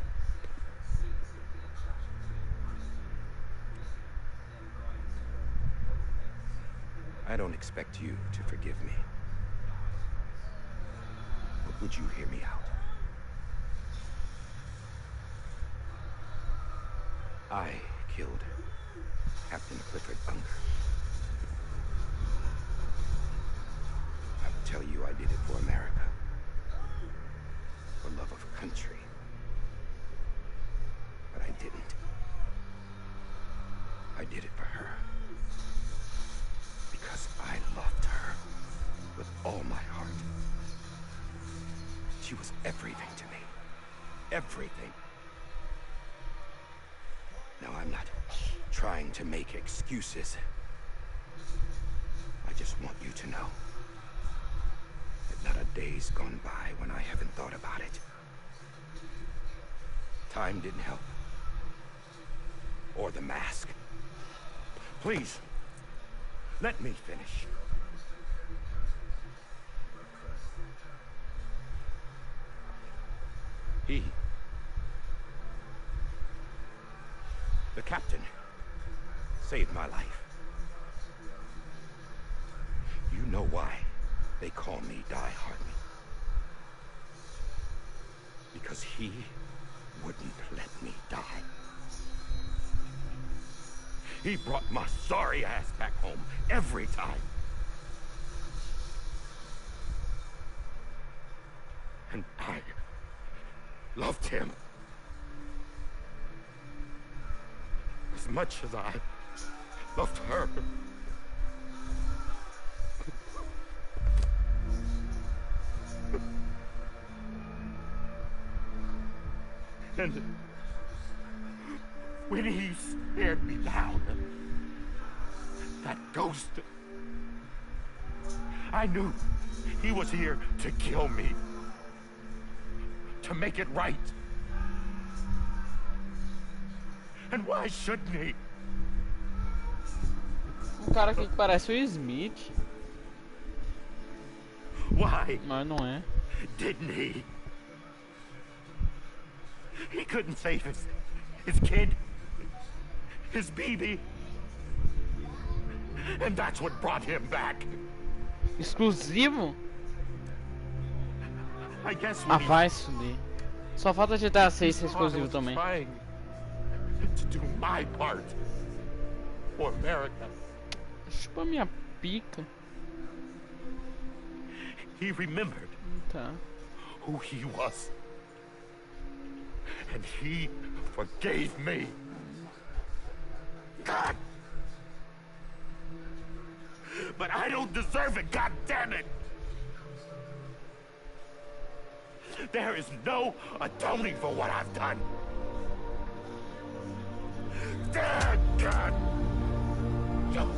I don't expect you to forgive me. But would you hear me out? I killed Captain Clifford Unger. I would tell you I did it for America. For love of country. But I didn't. I did it for her. Because I loved her with all my heart. She was everything to me. Everything. Now, I'm not trying to make excuses. I just want you to know that Not a day's gone by when I haven't thought about it. Time didn't help. Or the mask. Please, let me finish. The captain, saved my life. You know why they call me Die Hardman. Because he wouldn't let me die. He brought my sorry ass back home every time. And I loved him as much as I loved her. And when he stared me down, that ghost, I knew he was here to kill me, to make it right. And why shouldn't he? Cara aqui que parece o Smith. Why? Mas não é. Didn't he? He couldn't save his kid, his baby. And that's what brought him back. Exclusivo? I guess Ah, vai se fuder. Só falta GTA 6 ser exclusivo também. Trying to do my part for America. Chupa minha pica. He remembered Tá. who he was. And he forgave me. God! But I don't deserve it, god damn it! There is no atoning for what I've done. God! No.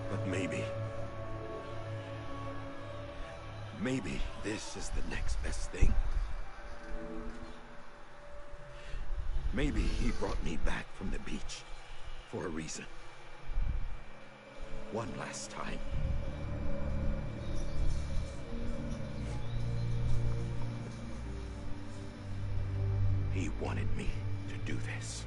But maybe this is the next best thing. Maybe he brought me back from the beach for a reason. One last time. He wanted me to do this.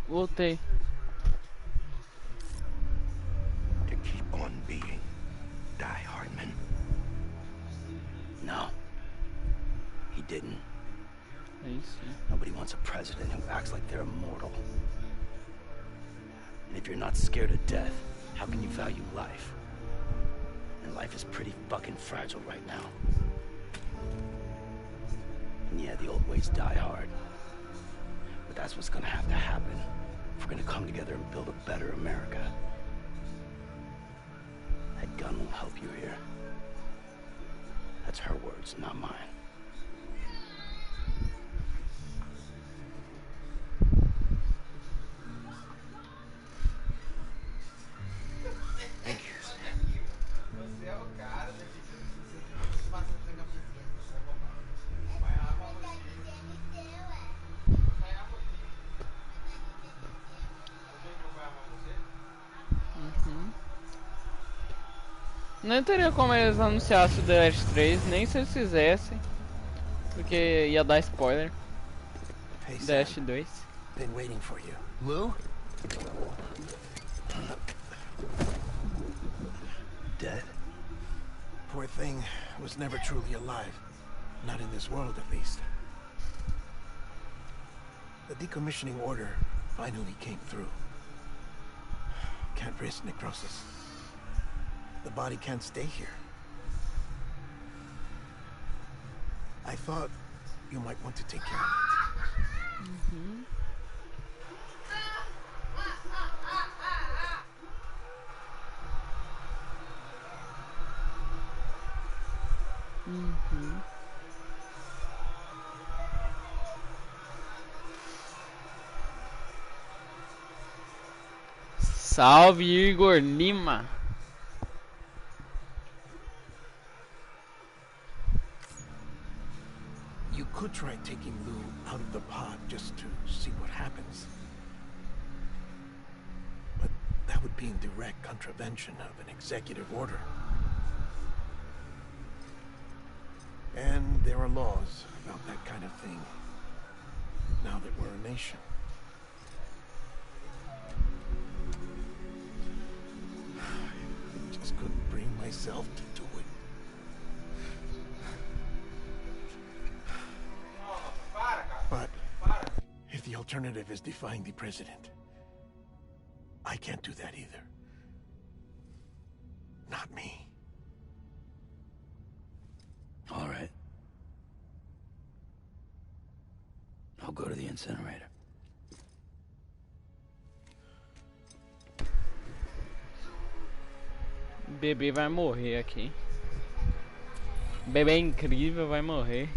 Voltei. To keep on being Die Hardman. No. He didn't. Aí sim. Nobody wants a president who acts like they're immortal. And if you're not scared of death, how can you value life? And life is pretty fucking fragile right now. And yeah, the old ways die hard. But that's what's gonna have to happen if we're gonna come together and build a better America. That gun won't help you here. That's her words, not mine. Não teria como eles anunciassem o The Last 3, nem se eles fizessem, porque ia dar spoiler. Hey, The Sam. Last 2. Been waiting for you. Lou? Dead? Poor thing was never truly alive. Not in this world, at least. The decommissioning order finally came through. Can't risk necrosis. The body can't stay here. I thought you might want to take care of it. Salve Igor Lima. You could try taking Lou out of the pod just to see what happens. But that would be in direct contravention of an executive order. And there are laws about that kind of thing, now that we're a nation. I just couldn't bring myself to do it. But if the alternative is defying the president, I can't do that either. Not me. All right. I'll go to the incinerator. Bebê vai morrer aqui. Bebê incrível vai morrer.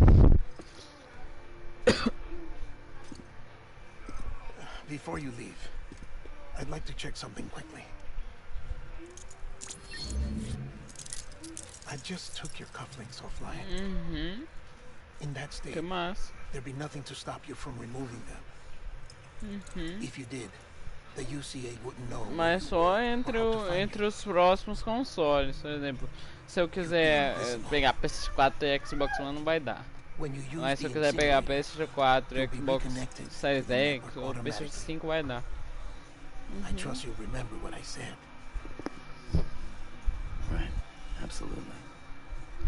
Before you leave, I'd like to check something quickly. I just took your cufflinks offline. In that state, Que massa. there'd be nothing to stop you from removing them. If you did, the UCA wouldn't know. Mas só entre os próximos consoles, por exemplo. Se eu quiser pegar PS4 e Xbox One não vai dar. Mas se eu quiser pegar PS4, Xbox Series X ou PS5 vai dar. I trust you remember what I said. Right. Absolutely.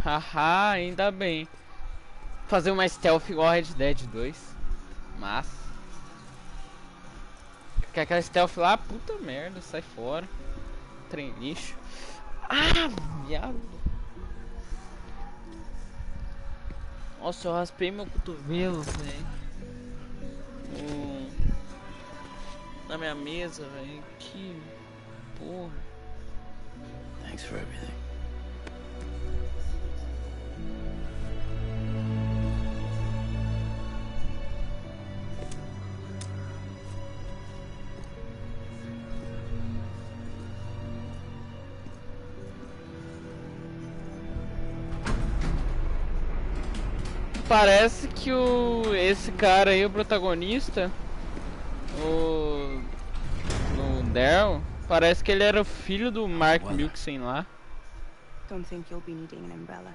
Haha, ainda bem. Fazer uma stealth igual a Red Dead 2. Massa. Porque aquela stealth lá, puta merda, sai fora. Trem lixo. Ah, viado. Nossa, eu raspei meu cotovelo, velho. Na minha mesa, velho. Que porra. Thanks for everything. Parece que esse cara aí, o protagonista, o Daryl, parece que ele era o filho do Mark Milksen lá. Don't think you'll be needing an umbrella.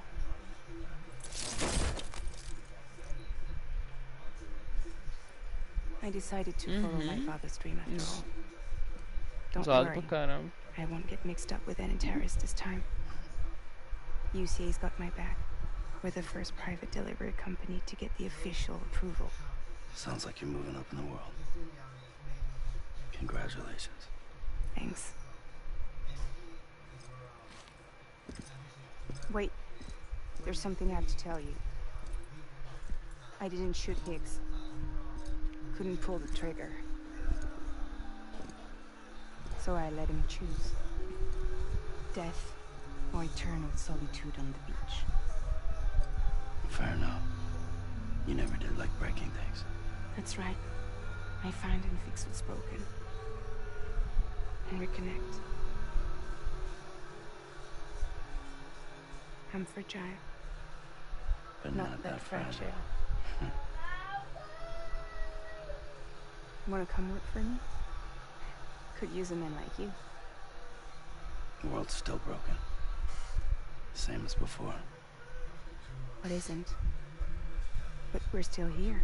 I decided to follow my father's dream after all. Don't Usado worry, pra caramba. I won't get mixed up with any terrorists this time. UCA's got my back. We're the first private delivery company to get the official approval. Sounds like you're moving up in the world. Congratulations. Thanks. Wait, there's something I have to tell you. I didn't shoot Higgs. Couldn't pull the trigger. So I let him choose. Death or eternal solitude on the beach. Fair enough. You never did like breaking things. That's right. I find and fix what's broken. And reconnect. I'm fragile. But not that fragile. You wanna come work for me? Could use a man like you. The world's still broken. Same as before. What isn't? But we're still here.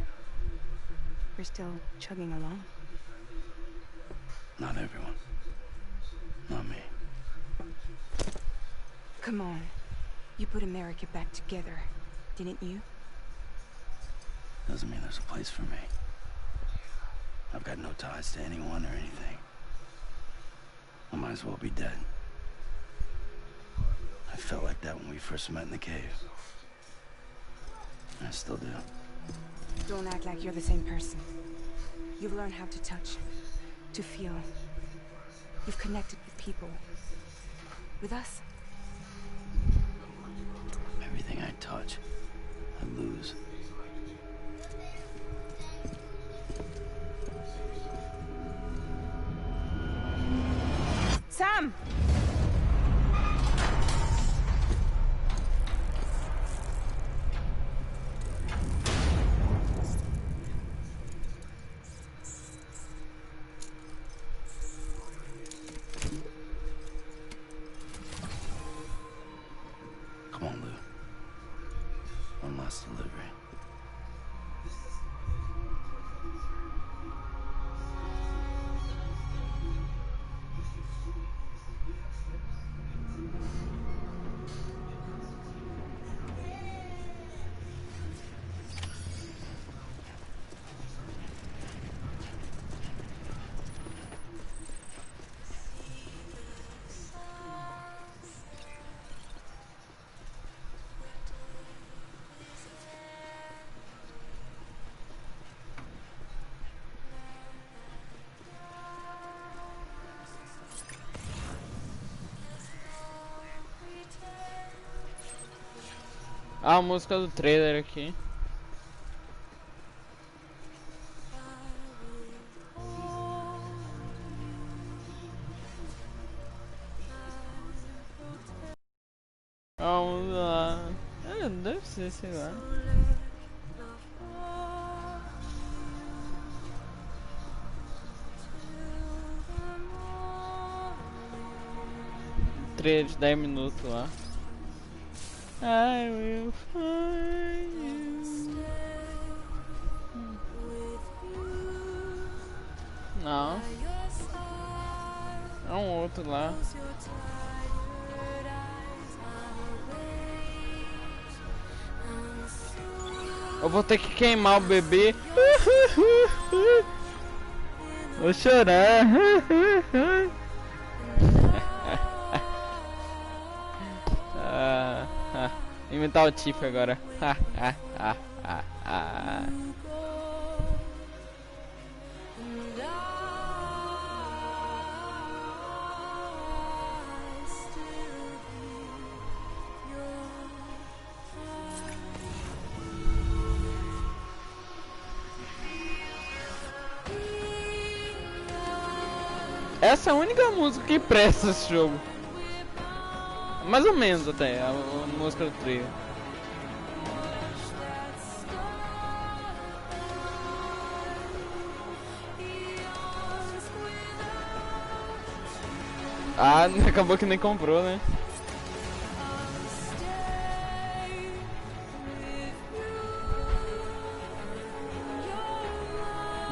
We're still chugging along. Not everyone. Not me. Come on. You put America back together, didn't you? Doesn't mean there's a place for me. I've got no ties to anyone or anything. I might as well be dead. I felt like that when we first met in the cave. I still do. Don't act like you're the same person. You've learned how to touch, to feel. You've connected with people. With us. Everything I touch, I lose. Sam! Come on, Lou. One last delivery. Ah, a música do trailer aqui. Vamos lá. Deve ser, sei lá. Trailer de 10 minutos lá. I will find you. Não. É um outro lá. Eu vou ter que queimar o bebê. Vou chorar. Inventar o Tiff agora. Essa é a única música que presta esse jogo. Mais ou menos até, a música do trio. Ah, acabou que nem comprou, né?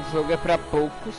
O jogo é pra poucos.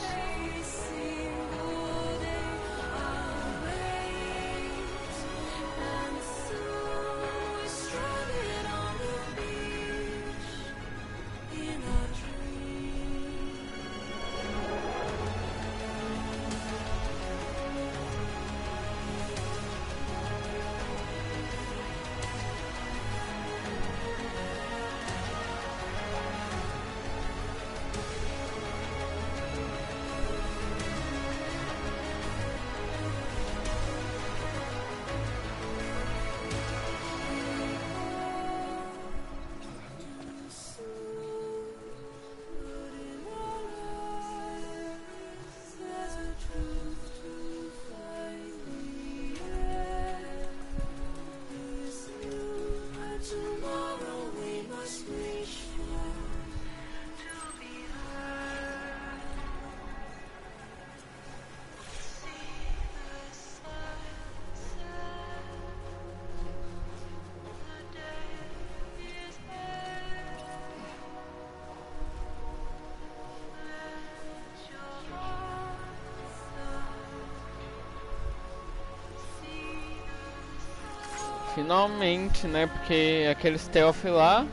Finalmente, né? Porque aquele stealth lá,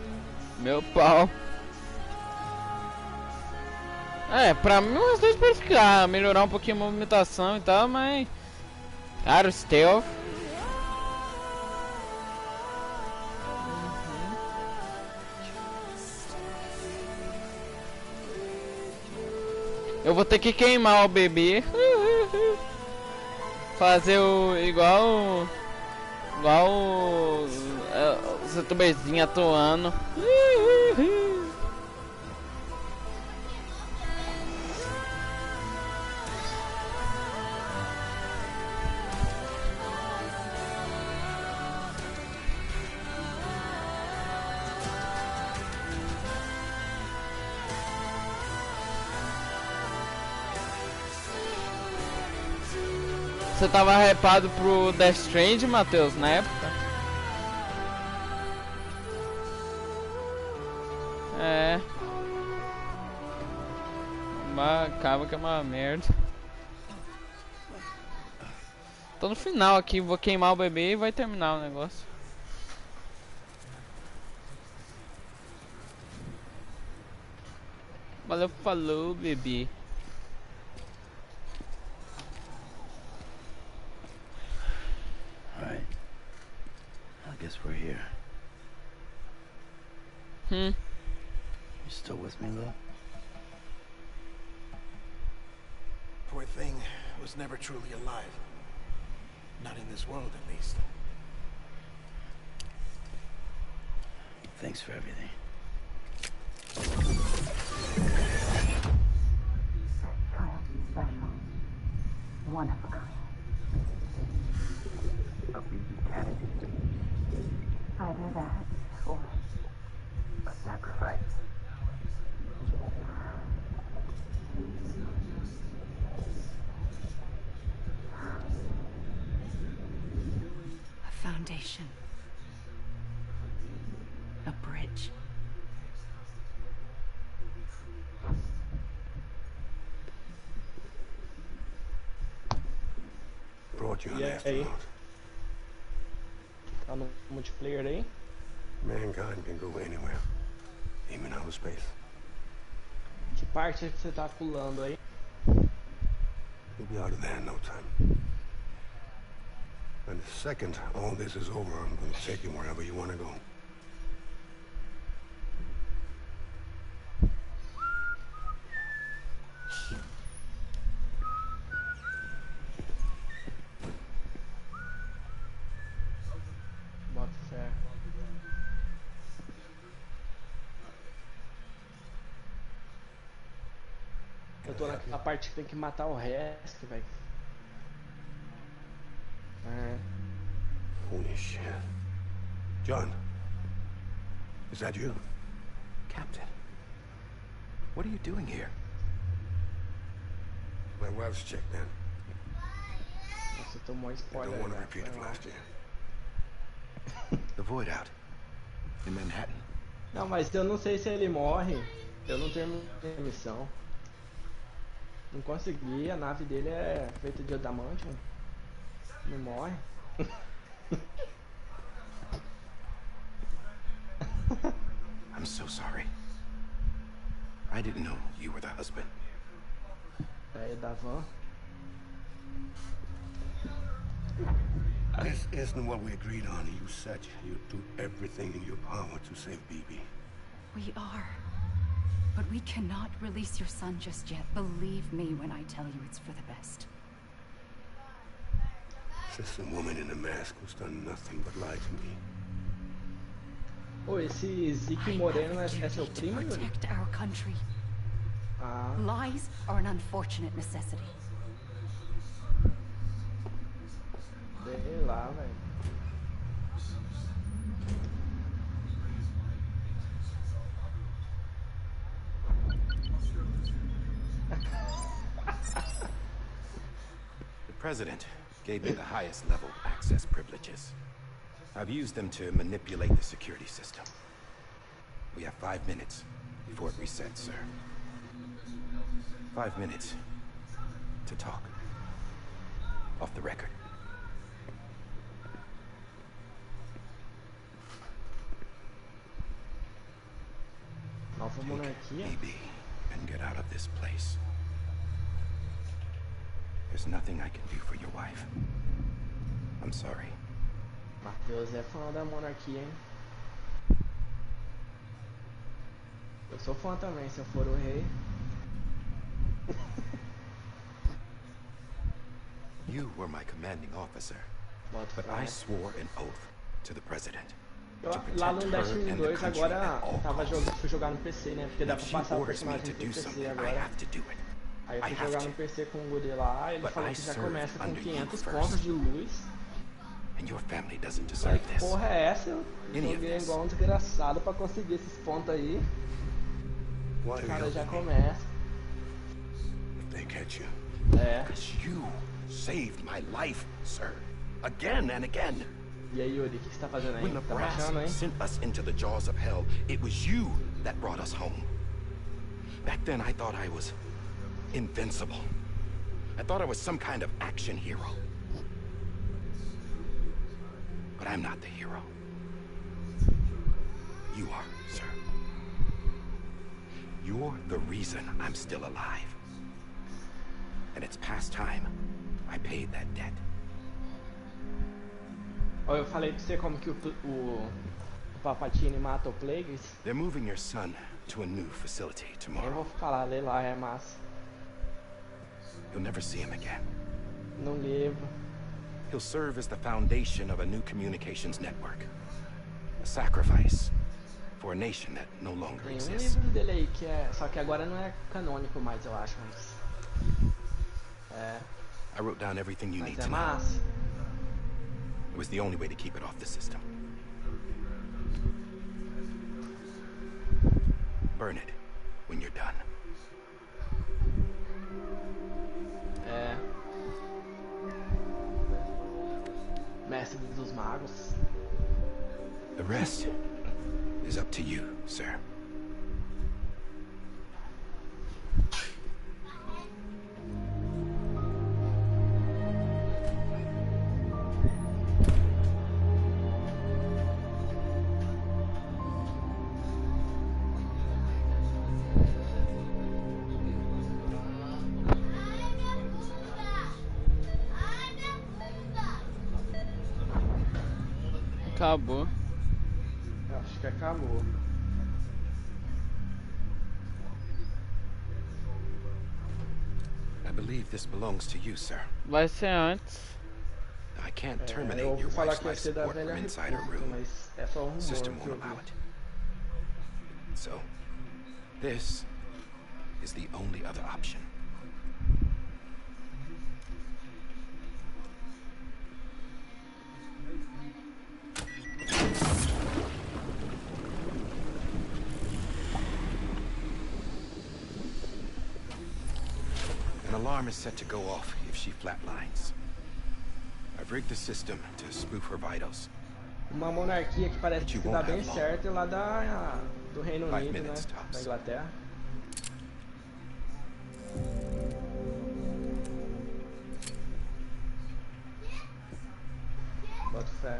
meu pau. É, pra mim os dois podem ficar, melhorar um pouquinho a movimentação e tal, mas... Cara, o stealth... Eu vou ter que queimar o bebê. Fazer o... igual os youtuberzinhos atuando. Você tava hypado pro Death Stranding, Matheus, na época? É. Acaba que é uma merda. Tô no final aqui, vou queimar o bebê e vai terminar o negócio. Valeu, falou, bebê. Alright. I guess we're here. You still with me, Lil? Poor thing was never truly alive. Not in this world, at least. Thanks for everything. One of a kind. A BB candidate. Either that or a sacrifice. A foundation. A bridge. Brought you an E aí? astronaut. Tá no multiplayer aí? Mankind can go anywhere, even outer space. Que parte é que você tá pulando aí? You'll be out of there in no time. And the second all this is over, I'm going to take you wherever you want to go. Bota fé. Eu tô na parte que tem que matar o resto, velho. É. Holy shit. John, is that you? Captain, what are you doing here? My wife's check, then. Nossa, tomou I spoiler. don't want to né? repeat of last year. The void out. In Manhattan. Não, mas eu não sei se ele morre. Eu não terminei a missão. Não consegui, a nave dele é feita de adamantium. Não morre. I'm so sorry. I didn't know you were the husband. É da van. This isn't what we agreed on. You said you'd do everything in your power to save BB. We are. But we cannot release your son just yet. Believe me when I tell you it's for the best. This woman in a mask who's done nothing but lie to me. Ô, esse Zeke Moreno é seu primo, Yuri? Protect our country. Ah, Lies are an unfortunate necessity. sei lá, velho. The president gave me the highest level access privileges. I've used them to manipulate the security system. We have 5 minutes before it resets, sir. 5 minutes to talk. Off the record. Nova monarquia. Maybe and get out of this place. There's nothing I can do for your wife. I'm sorry. Matheus é fã da monarquia, hein? Eu sou fã também, se eu for o rei. You were my commanding officer, but I swore an oath to the president to Lá no protect her Destiny and the 2 country agora at all tava costs. fui jogar no PC, né? Porque dá If pra she passar o orders me personagem to pro do PC something, I agora. have to do it. Aí eu I fui have jogar to. no PC com o guri lá, ele But falou I que já served começa com under you 500 first. pontos de luz. And your family doesn't Que deserve this. porra é essa? Eu Any of joguei this. igual um desgraçado pra conseguir esses pontos aí. Why O are you cara já helping me? começa. If they catch you. É. Because you saved my life, sir. Again and again. E aí, Yuri, o que você tá fazendo aí? When the Tá brass baixando, hein? sent us into the jaws of hell, it was you that brought us home. Back then, I thought I was invincible. I thought I was some kind of action hero. But I'm not the hero. You are, sir. You're the reason I'm still alive. And it's past time I paid that debt. Ó, eu falei pra você como que o Palpatine mata o Plagueis. They're moving your son to a new facility Eu tomorrow. vou falar, lê lá, é massa. You'll never see him again. No livro. He'll serve as the foundation of a new communications network. A sacrifice for a nation that no longer Tem um exists. livro dele aí que é. Só que agora não é canônico mais, eu acho, mas. É. I wrote down everything you Mas need é to know. massa. It was the only way to keep it off the system. Burn it when you're done. É. Mestre dos magos. The rest is up to you, sir. Acabou. Eu acho que acabou. I believe this belongs to you, sir. Vai ser antes. I can't Eu terminate ouvi your falar wife's que ia life ser da support velha from inside her república, room. mas é só um The system rumor que eu won't allow vi. it. So, this is the only other option. An alarm is set to go off if she flatlines. I've rigged the system to spoof her vitals. Uma monarquia que parece que dá bem long. certo é lá do Reino 5 Unido, né? minutes tops. Da Inglaterra. Bota fé.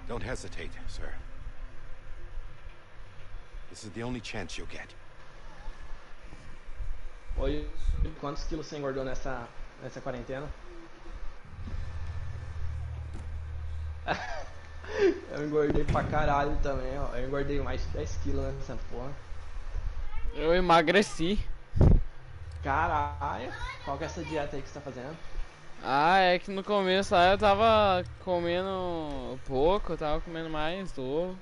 Don't hesitate, sir. This is the only chance you'll get. Oi, quantos quilos você engordou nessa quarentena? Eu engordei pra caralho também, ó. Eu engordei mais de 10 quilos nessa porra. Eu emagreci. Caralho, qual que é essa dieta aí que você tá fazendo? Ah, é que no começo lá eu tava comendo pouco, eu tava comendo mais ovo.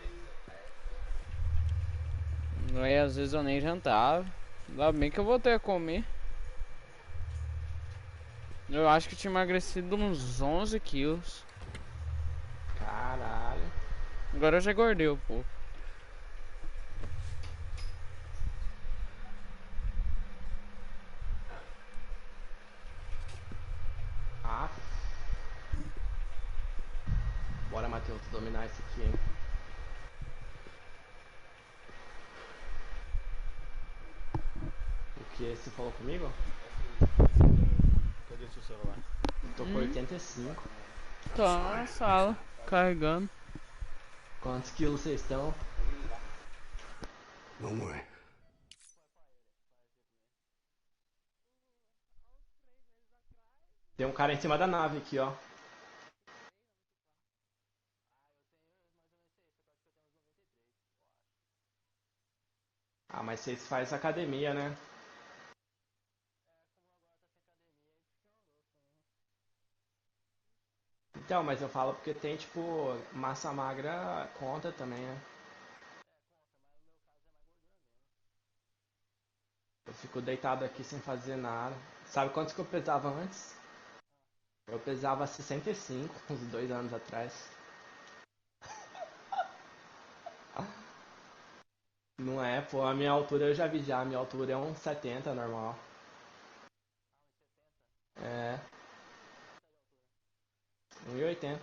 Aí às vezes eu nem jantava. Ainda bem que eu voltei a comer. Eu acho que eu tinha emagrecido uns 11 quilos. Caralho. Agora eu já engordei um pouco. Ah. Bora, Matheus, dominar esse aqui, hein? O que? Você falou comigo? Cadê seu celular? Tô com 85. Tô na sala, carregando. Quantos quilos vocês estão? Don't worry. Tem um cara em cima da nave aqui, ó. Ah, mas vocês fazem academia, né? Então, mas eu falo porque tem, tipo, massa magra conta também, né? Eu fico deitado aqui sem fazer nada. Sabe quantos que eu pesava antes? Eu pesava 65, uns 2 anos atrás. Não é, pô, a minha altura eu já vi já, a minha altura é 1,70 normal. É, 1,80.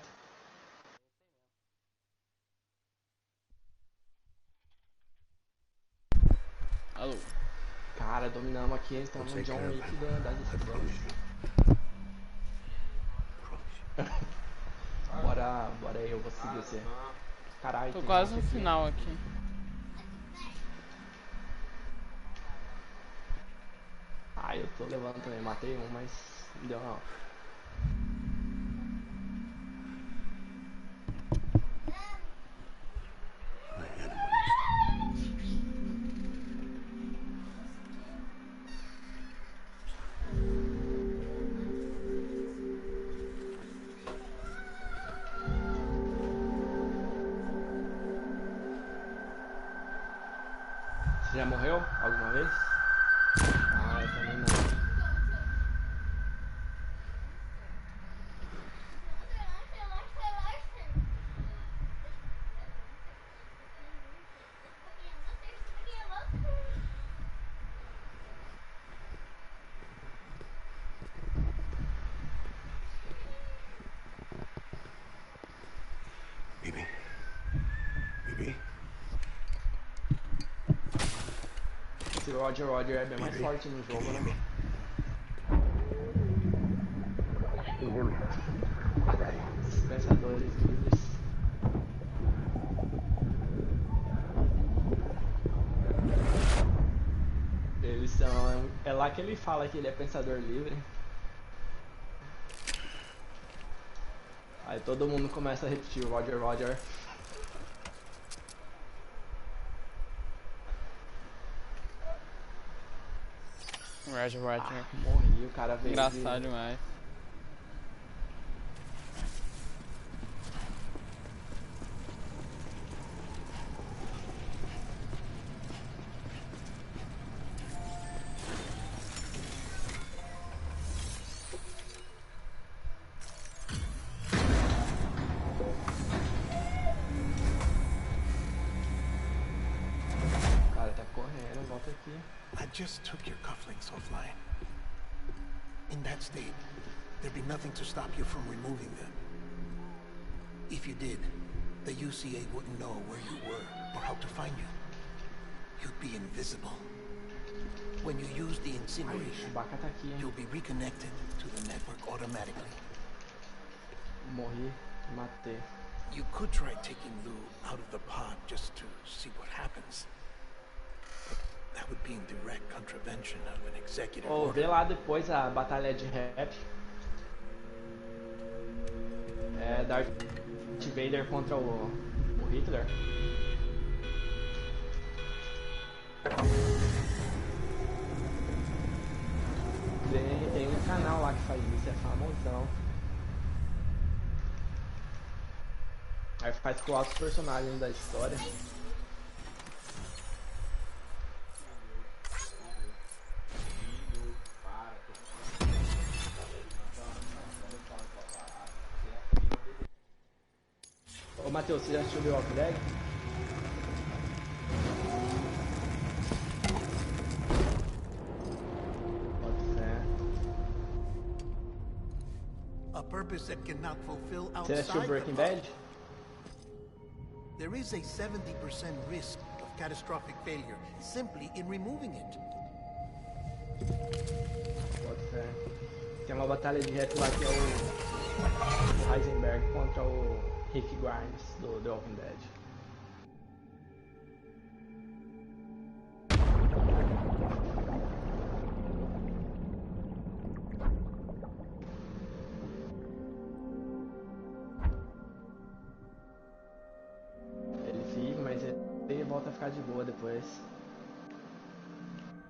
Alô. Cara, dominamos aqui, então no John Wick das estrelas. Bora aí, eu vou seguir você. Caralho, Tô tem quase gente no final aqui. Ah, eu tô levando também, matei um, mas não deu não. Você já morreu alguma vez? Ah, eu também não. Baby. Baby. Esse Roger é bem mais forte no jogo, né? Os pensadores livres. Eles são... É lá que ele fala que ele é pensador livre. Aí todo mundo começa a repetir o Roger. Roger. Ah, morri, o cara veio. Engraçado demais. O cara tá correndo, volta aqui. I just took your cufflinks offline. In that state, there'd be nothing to stop you from removing them. If you did, the UCA wouldn't know where you were or how to find you. You'd be invisible. When you use the incineration, you'll be reconnected to the network automatically. Morri, matei. You could try taking Lou out of the pod just to see what happens. But that would be in direct contravention of an executive Oh, order. vê lá depois a batalha de rap. É Darth Vader contra o Hitler. Tem um canal lá que faz isso, é famosão. Aí faz com altos personagens da história. Ô Matheus, você já assistiu The Walking Dead? A purpose that cannot fulfill Você assistiu outside Breaking the pod. Bad? There is a 70% risk of catastrophic failure simply in removing it. Pode ser. Tem uma batalha de rap lá que é o Heisenberg contra o Rick Grimes do The Walking Dead. ficar de boa depois.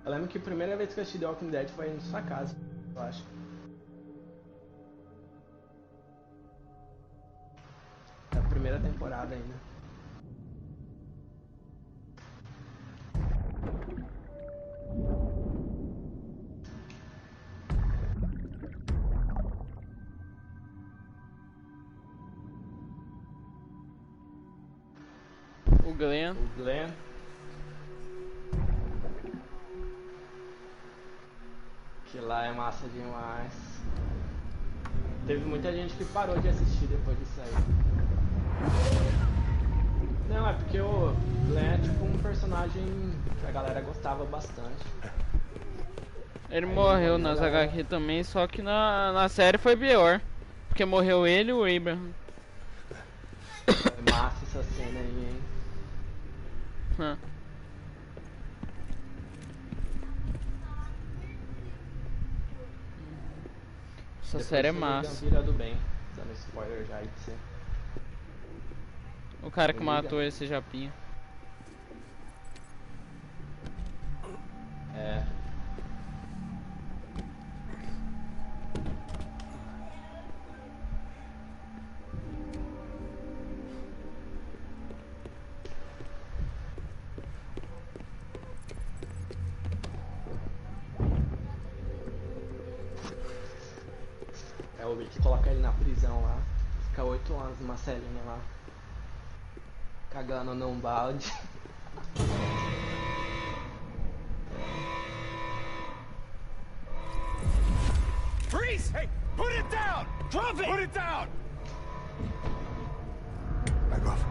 Eu lembro que a primeira vez que eu assisti The Walking Dead foi na sua casa, eu acho. Da primeira temporada ainda. O Glenn. O Glenn. Que lá é massa demais. Teve muita gente que parou de assistir depois disso aí. Não, é porque o Glenn é tipo um personagem que a galera gostava bastante. Ele aí morreu nas galera... HQ também, só que na série foi pior. Porque morreu ele e o Abraham. É massa essa cena aí, hein? Essa série é massa. Vampira do bem, dando spoiler já aí pra você. O cara que matou esse japinha. É. É o que coloca ele na prisão lá. Fica 8 anos numa celinha lá. Cagando num balde. Freeze! Hey, put it down! Drop it! Put it down! Back off.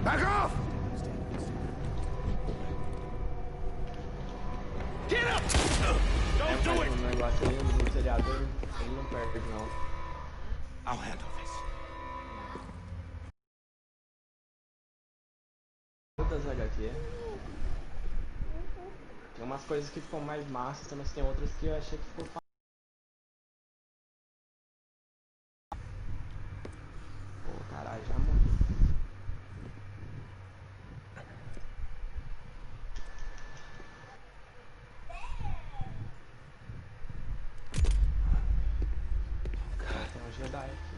Back off! Get up! Don't do it! O negócio ali no seriado, ele não perde não. I'll handle this. Das HQ. Tem umas coisas que ficam mais massas, mas tem outras que eu achei que ficou Pô, caralho, já morri. Tem um Jedi aqui.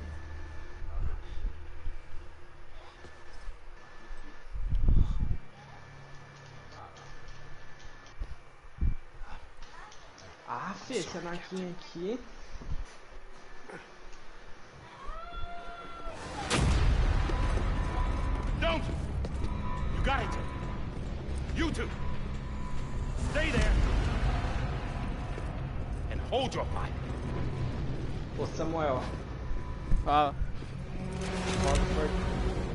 Ah, Fê, esse Anakin aqui. Don't! You got it! You two! Stay there! And hold your fire! Ô Samuel, Fala. qual foi,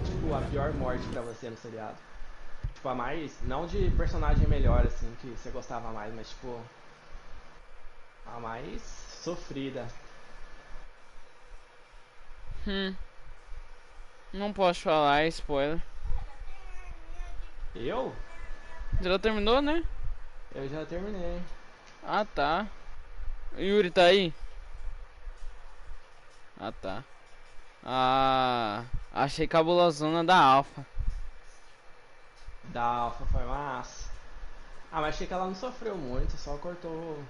tipo, a pior morte pra você no seriado? Tipo, a mais, não de personagem melhor, assim, que você gostava mais, mas tipo, a mais sofrida. Não posso falar, é spoiler. Eu? Já terminou, né? Eu já terminei. Ah, tá. Yuri tá aí? Ah, tá. Ah, achei cabulosona da Alpha. Da Alpha foi massa. Ah, mas achei que ela não sofreu muito, só cortou.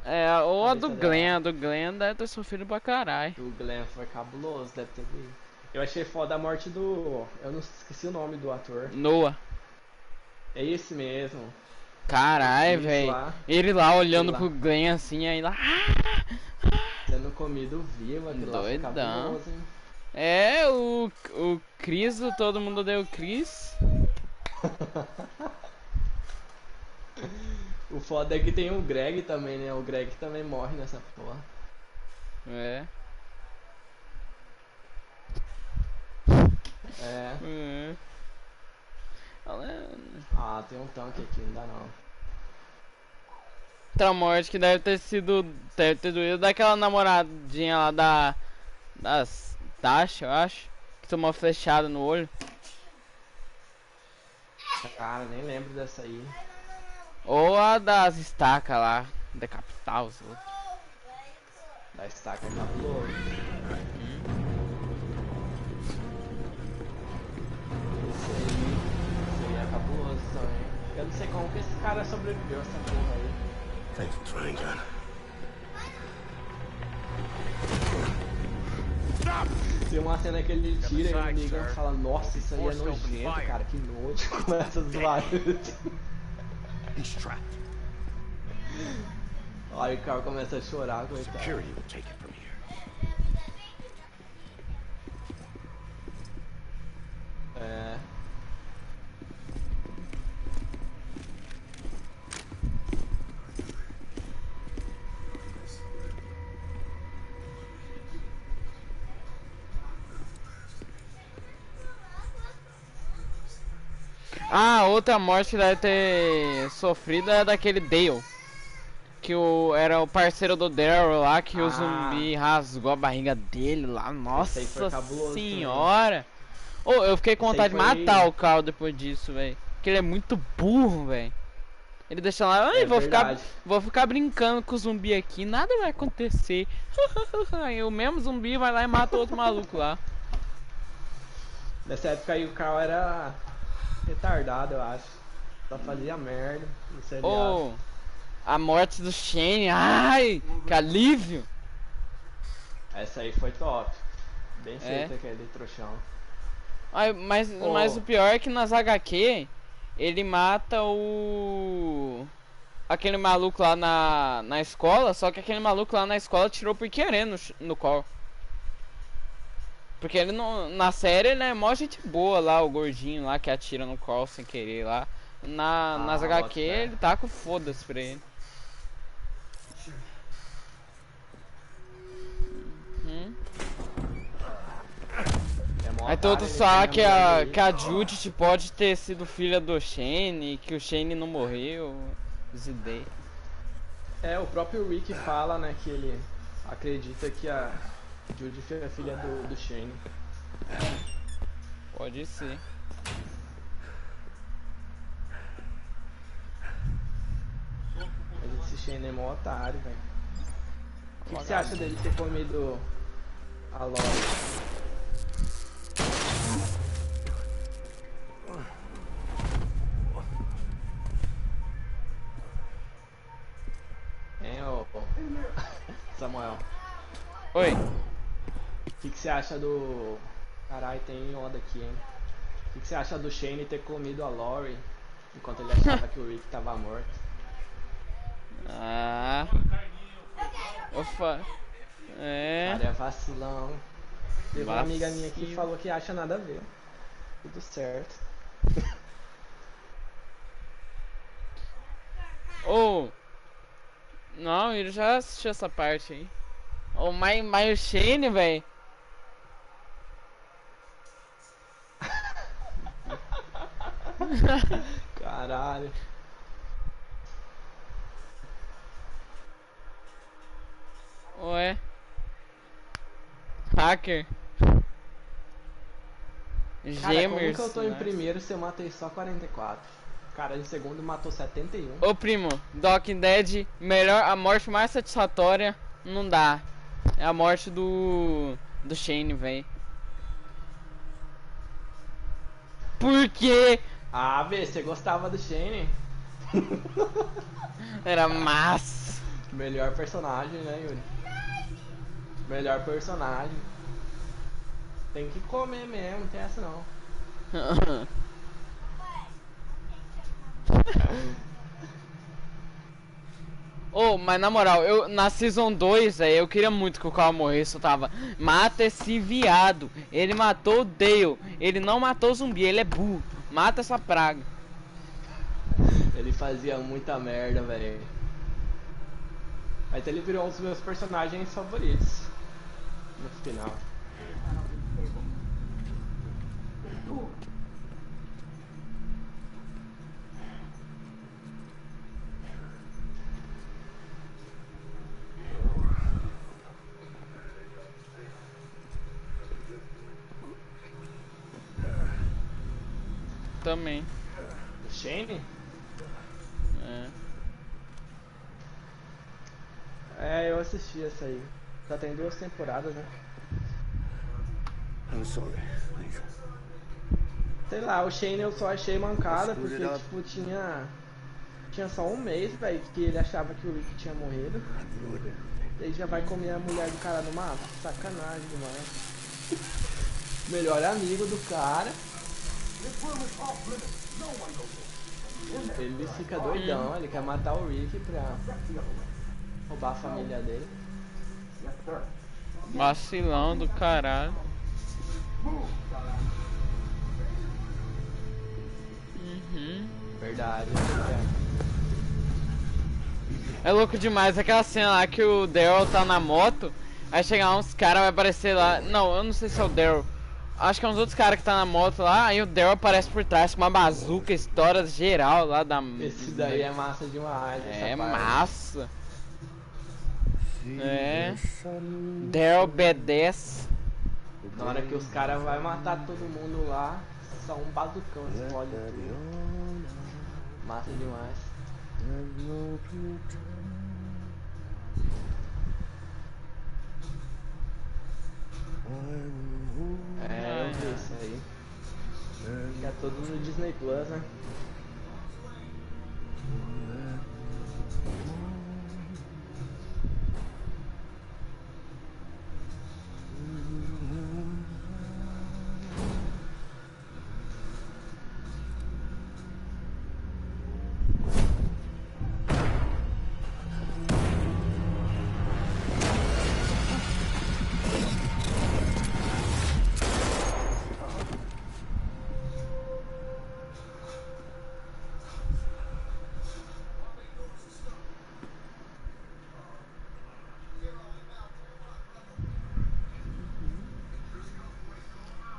É, ou a do cabeça Glenn. dela. A do Glenn deve ter sofrido pra caralho. O Glenn foi cabuloso, deve ter visto. Eu achei foda a morte do... Eu não esqueci o nome do ator. Noah. É esse mesmo. Caralho, Isso velho. lá. Ele lá olhando Ele lá. pro Glenn assim, aí lá. Sendo comido vivo, aquilo lá foi Doidão. cabuloso, hein? É, o Chris, todo mundo deu Chris. O foda é que tem o Greg também, né? O Greg também morre nessa porra. É. É. Ela... Ah, tem um tanque aqui, não dá não. Outra morte que deve ter sido. Deve ter doído daquela namoradinha lá das Tasha, eu acho. Que tomou uma flechada no olho. Cara, nem lembro dessa aí. Ou a das estacas lá. Decapitar os outros. Da estaca é cabuloso. Esse aí hein? Eu não sei como que esse cara sobreviveu a essa porra aí. Thanks for trying, John. Tem uma cena que ele tira e o negão fala, nossa, isso aí é nojento, cara, que nojo. Começa a zoar. He's trapped. Aí o cara começa a chorar, coitado. Security will take it from here. É. Ah, outra morte que deve ter sofrido é daquele Dale. Que era o parceiro do Daryl lá, que o zumbi rasgou a barriga dele lá. Nossa senhora! Oh, eu fiquei com vontade de matar o Carl depois disso, velho. Porque ele é muito burro, velho. Ele deixa lá, ai, vou ficar brincando com o zumbi aqui, nada vai acontecer. Aí o mesmo zumbi vai lá e mata outro maluco lá. Nessa época aí o Carl era retardado, eu acho. Só fazia merda. Oh, a morte do Shane, ai, que alívio. Essa aí foi top. Bem feito aquele trouxão. Ai, mas o pior é que nas HQ ele mata aquele maluco lá na escola, só que aquele maluco lá na escola tirou por querer no call. Porque ele na série ele é mó gente boa lá, o gordinho lá que atira no call sem querer lá. Nas HQ ele tá com foda-se pra ele. Aí todo só que a Judith pode ter sido filha do Shane, que o Shane não morreu. Zidei. É, o próprio Rick fala, né, que ele acredita que a Judith é filha do Shane. Pode ser. Mas esse Shane é mó otário, velho. O que você acha dele ter comido a Lori? Hein, ô Samuel? Oi. O que você acha do... Caralho, tem onda aqui, hein? O que você acha do Shane ter comido a Lori enquanto ele achava que o Rick tava morto? Ah. Ufa. É. Cara, é vacilão. Teve uma amiga minha que falou que acha nada a ver. Tudo certo. Não, eu já assisti essa parte aí. Mas o Shane, velho. Caralho. Ué. Hacker. Cara, como que eu tô em primeiro se eu matei só 44? Cara, em segundo matou 71. Ô primo, Walking Dead, a morte mais satisfatória não dá. É a morte do Shane, velho. Por quê? Ah, vê, você gostava do Shane? Era massa. Melhor personagem, né, Yuri? Melhor personagem. Tem que comer mesmo, não tem essa não. Mas na moral, na Season 2, eu queria muito que o Carl morresse. Eu tava, mata esse viado. Ele matou o Dale. Ele não matou o zumbi, ele é burro. Mata essa praga. Ele fazia muita merda, velho. Mas ele virou um dos meus personagens favoritos no final. Também. O Shane? É, eu assisti essa aí. Já tem 2 temporadas, né? I'm sorry. Sei lá, o Shane eu só achei mancada porque, tipo, tinha só um mês, velho, que ele achava que o Rick tinha morrido. Ele já vai comer a mulher do cara no mato. Sacanagem demais. Melhor amigo do cara. Ele fica doidão, ele quer matar o Rick pra roubar a família dele. Vacilão do caralho. Verdade. É louco demais aquela cena lá que o Daryl tá na moto, aí chegar uns caras, vai aparecer lá. Não, eu não sei se é o Daryl. Acho que é uns outros caras que tá na moto lá, aí o Daryl aparece por trás com uma bazuca, estoura geral lá da. Esse daí é massa demais. É massa. É. Daryl B10. Na hora que os caras vão matar todo mundo lá, só um bazucão explode tudo. Massa demais. É, eu vi isso aí. Fica todo no Disney Plus, né?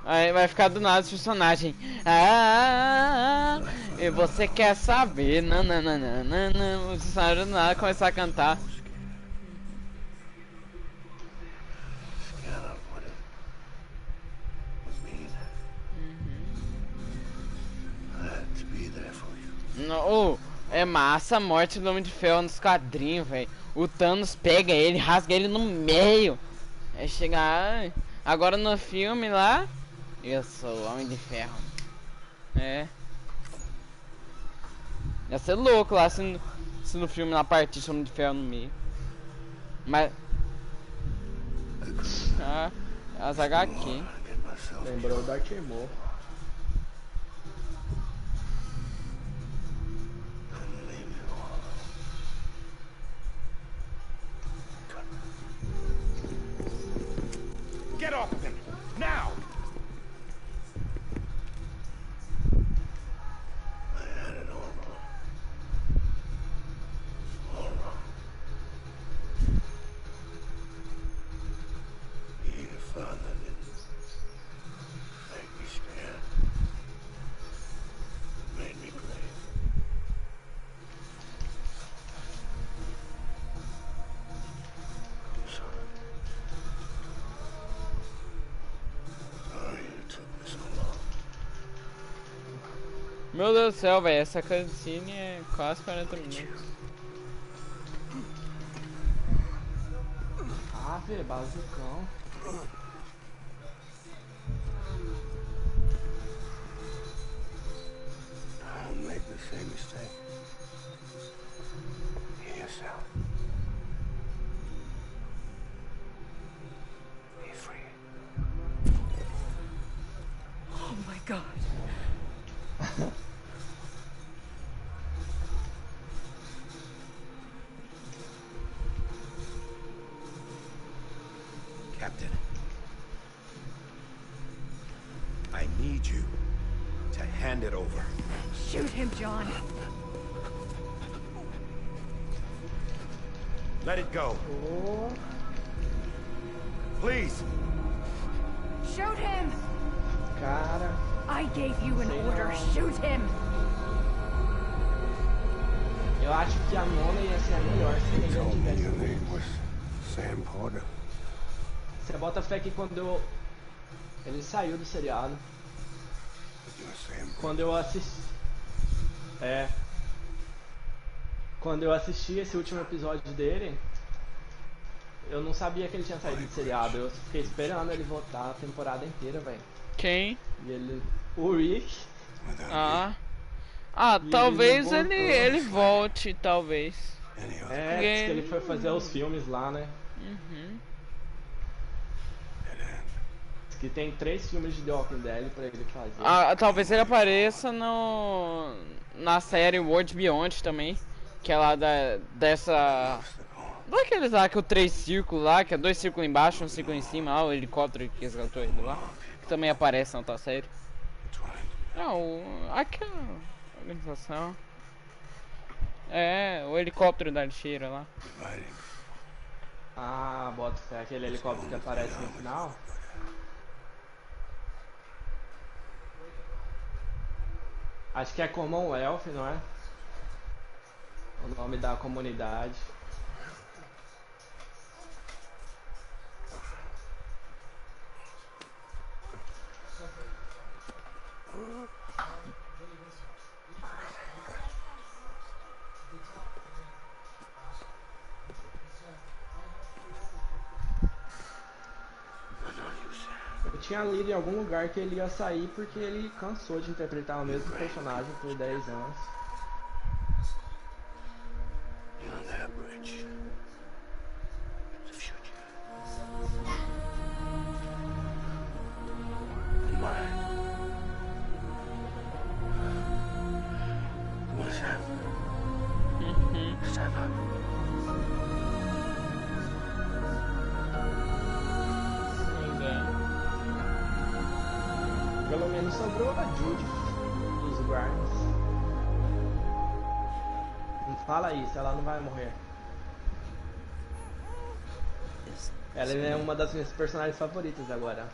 Aí vai ficar do nada os personagens. E você quer saber? Nananana. Os personagens do nada começar a cantar. Oh, é massa a morte do Homem de Ferro nos quadrinhos, velho. O Thanos pega ele, rasga ele no meio. Aí chega. Agora no filme lá. Eu sou o Homem de Ferro. É. Ia ser louco lá se no filme lá partisse o Homem de Ferro no meio. Mas. As HQ. Lembrou o Darth Maul. Get off of him! Now! I had it all wrong. All wrong. Being a father didn't make me scared. It made me brave. I'm sorry. Sorry it took me so long. Meu Deus do céu, velho. Essa cutscene é quase 40 minutos. Ah, velho, bazucão. Don't make the same mistake. Be yourself. Be free. Oh my God. Captain. I need you to hand it over. Shoot him, John. Let it go. Oh. Please. Shoot him. Cara. I gave you an order. Shoot him. Eu acho que a Mona ia ser a melhor se ninguém Told me tivesse. your name was Sam Porter. Você bota fé que quando ele saiu do seriado, You're Sam Porter. quando eu assisti. É. Quando eu assisti esse último episódio dele, Eu não sabia que ele tinha saído de seriado. Eu fiquei esperando ele voltar a temporada inteira, velho. Quem? E ele... O Rick. Ah. E Talvez ele não ele volte, talvez. É, diz que ele foi fazer os filmes lá, né? Uhum. Diz que tem 3 filmes de The Walking Dead pra ele fazer. Talvez ele apareça na série World Beyond também. Que é lá dessa... Daqueles lá que o 3 círculos lá, que é 2 círculos embaixo, um círculo em cima, lá, o helicóptero que resgatou ele lá. Que também aparece na outra série. Não, aquela organização. É, o helicóptero da lixeira lá. Ah, bota fé, aquele helicóptero que aparece no final. Acho que é Commonwealth, não é? O nome da comunidade. Eu tinha lido em algum lugar que ele ia sair porque ele cansou de interpretar o mesmo personagem por 10 anos. Beyond that bridge, the future. Mine. What's happening? Stand up. Pelo menos sobrou a Judy dos Grimes. Não fala isso, ela não vai morrer. Ela é uma das minhas personagens favoritas agora.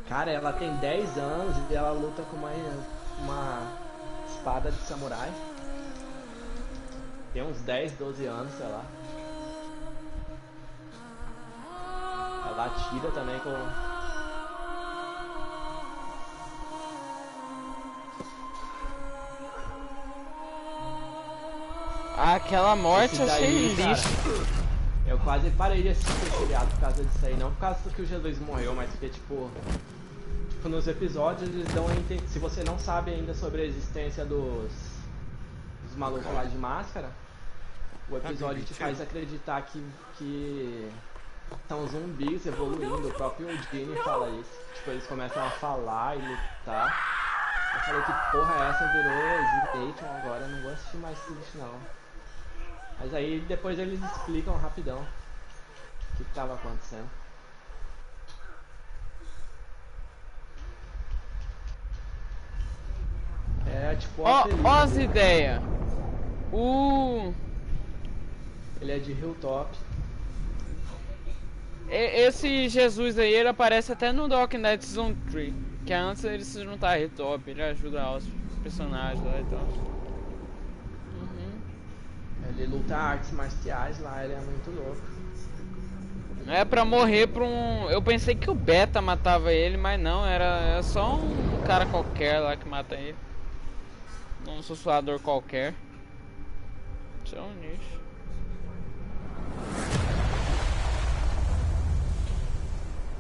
Cara, ela tem 10 anos e ela luta com uma espada de samurai. Tem uns 10, 12 anos, sei lá. Ela atira também com... Aquela morte eu achei lixo. Eu quase parei de assistir esse seriado por causa disso aí. Não por causa que o Jesus morreu, mas porque tipo nos episódios eles dão a entender... Se você não sabe ainda sobre a existência dos malucos lá de máscara, o episódio te faz acreditar que são zumbis evoluindo. O próprio Gene fala isso. Tipo, eles começam a falar e lutar. Eu falei, que porra é essa? Virou Zitaton agora, eu não vou assistir mais isso não. Mas aí depois eles explicam rapidão o que estava acontecendo. É tipo Ó as ideias. Ele é de Hilltop. Esse Jesus aí, ele aparece até no The Walking Dead Season 3. Que antes ele se juntar a Hilltop, ele ajuda os personagens lá e tal. Ele luta artes marciais lá, ele é muito louco. É pra morrer pra um... Eu pensei que o Beta matava ele, mas não, era só um cara qualquer lá que mata ele. Um sussurrador qualquer. Isso é um nicho.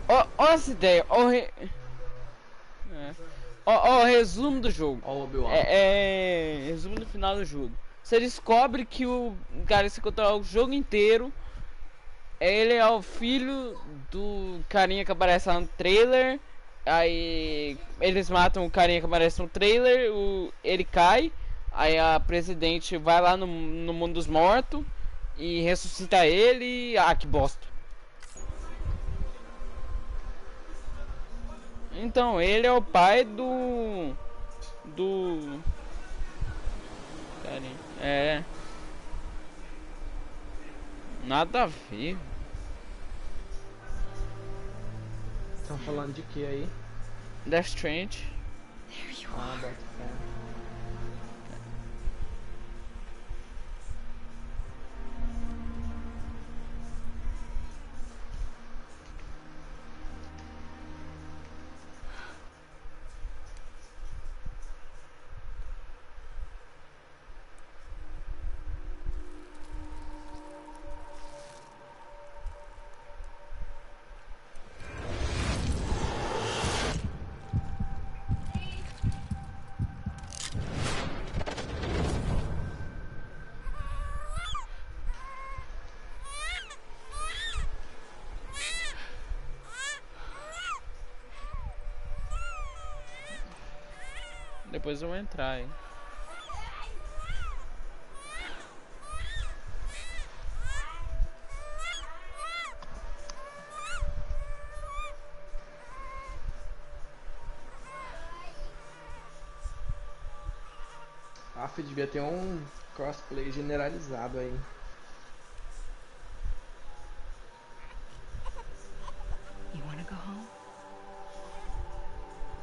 Ó as ideias, ó o resumo do jogo. Resumo do final do jogo. Você descobre que o cara se controla o jogo inteiro. Ele é o filho do carinha que aparece lá no trailer. Aí eles matam o carinha que aparece no trailer. Ele cai. Aí a presidente vai lá no mundo dos mortos e ressuscita ele. Ah, que bosta. Então, ele é o pai do carinha. É. Nada a ver. Estão falando de que aí? Death Stranding. Ah, bota fé. depois eu vou entrar, hein. Aff, devia ter um crossplay generalizado aí. You wanna go home?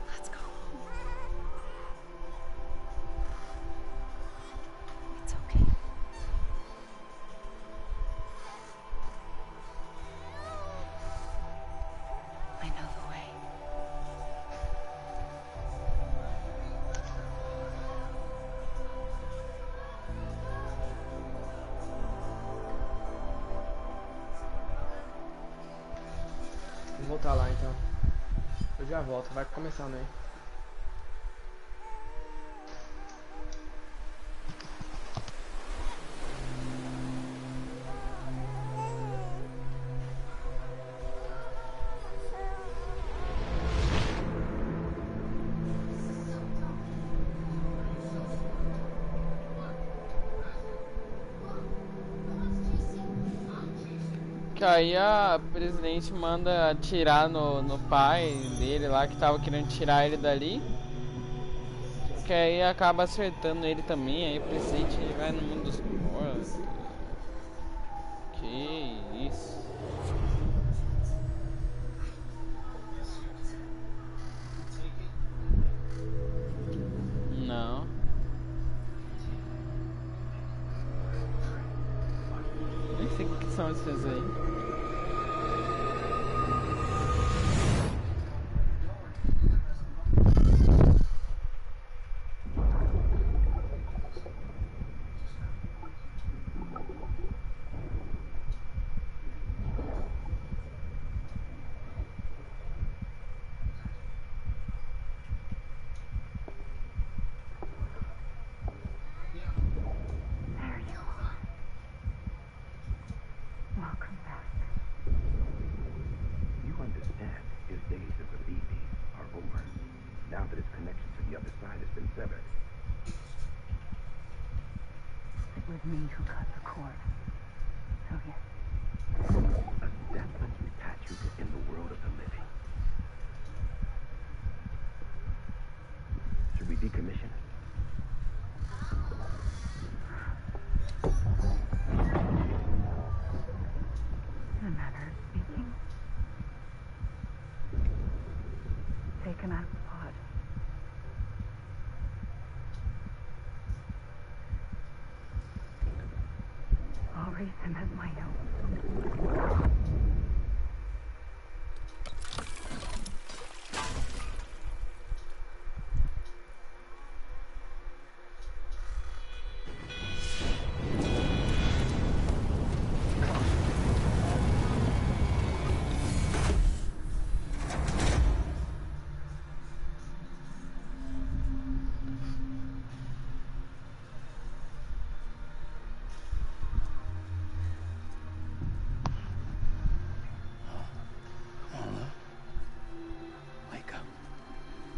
Let's go home. It's okay. I know the way. Vou voltar lá então. Eu já volto, vai começando aí. Que aí a presidente manda atirar no pai dele lá, que tava querendo tirar ele dali. Que aí acaba acertando ele também, aí o presidente vai no mundo dos mortos. Que isso. Não. Nem sei o que são esses aí. There you are. Welcome back. You understand his days as a BB are over, now that his connection to the other side has been severed. It was me who cut the cord. So yes. A deathless statue in the world of the living. Should we decommission it? In a manner of speaking. Taken out of the pod. I'll raise him as my own.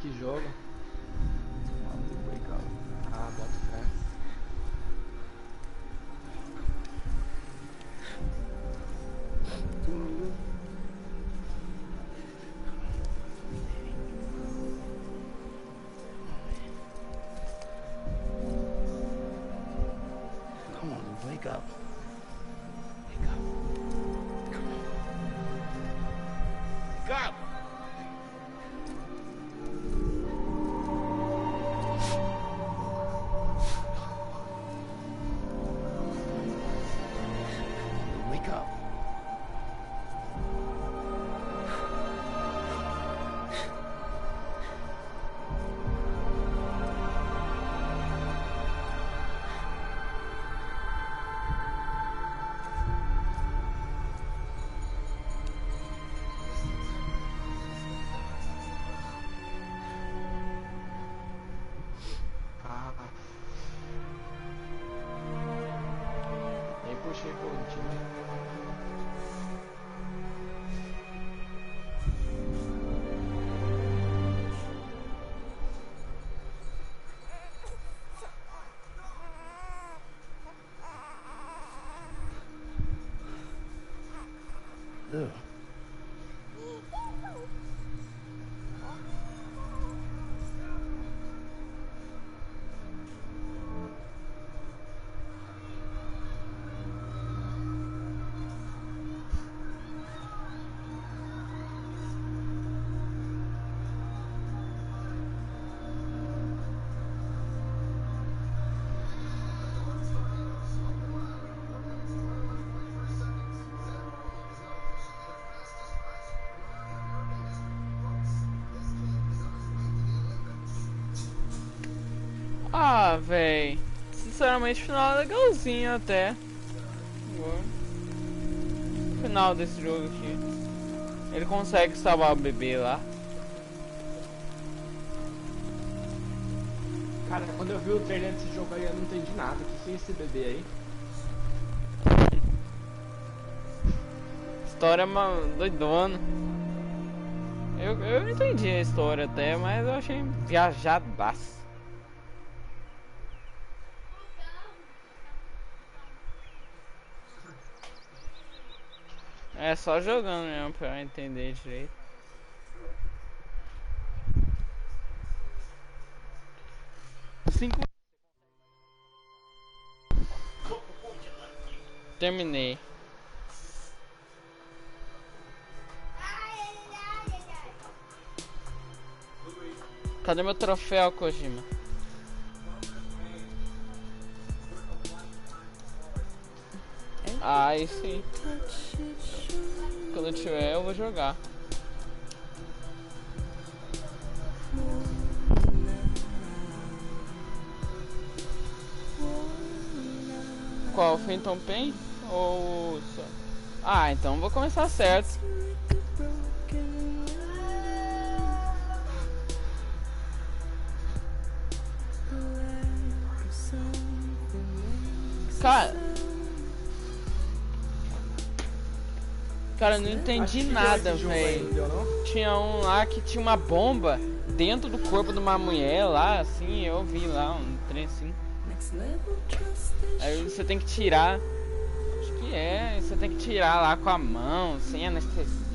Que jogo? Wake up. Ah, bota fé. Come on, wake up. Wake up. Come on. Wake up! Wake up. do. Ah, véi. Sinceramente, o final é legalzinho até. O final desse jogo aqui. Ele consegue salvar o bebê lá. Cara, quando eu vi o trailer desse jogo aí, eu não entendi nada. O que é esse bebê aí? História doidona. Eu entendi a história até, mas eu achei viajadaço. É só jogando mesmo pra entender direito. Terminei. Cadê meu troféu, Kojima? Aí sim. Quando eu tiver, eu vou jogar. Qual? Phantom Pain? Ou... Ah, então vou começar certo. Cara, eu não entendi nada, velho. Tinha um lá que tinha uma bomba dentro do corpo de uma mulher lá, assim, eu vi lá um trem assim. Aí você tem que tirar. Acho que é, você tem que tirar lá com a mão, sem anestesia.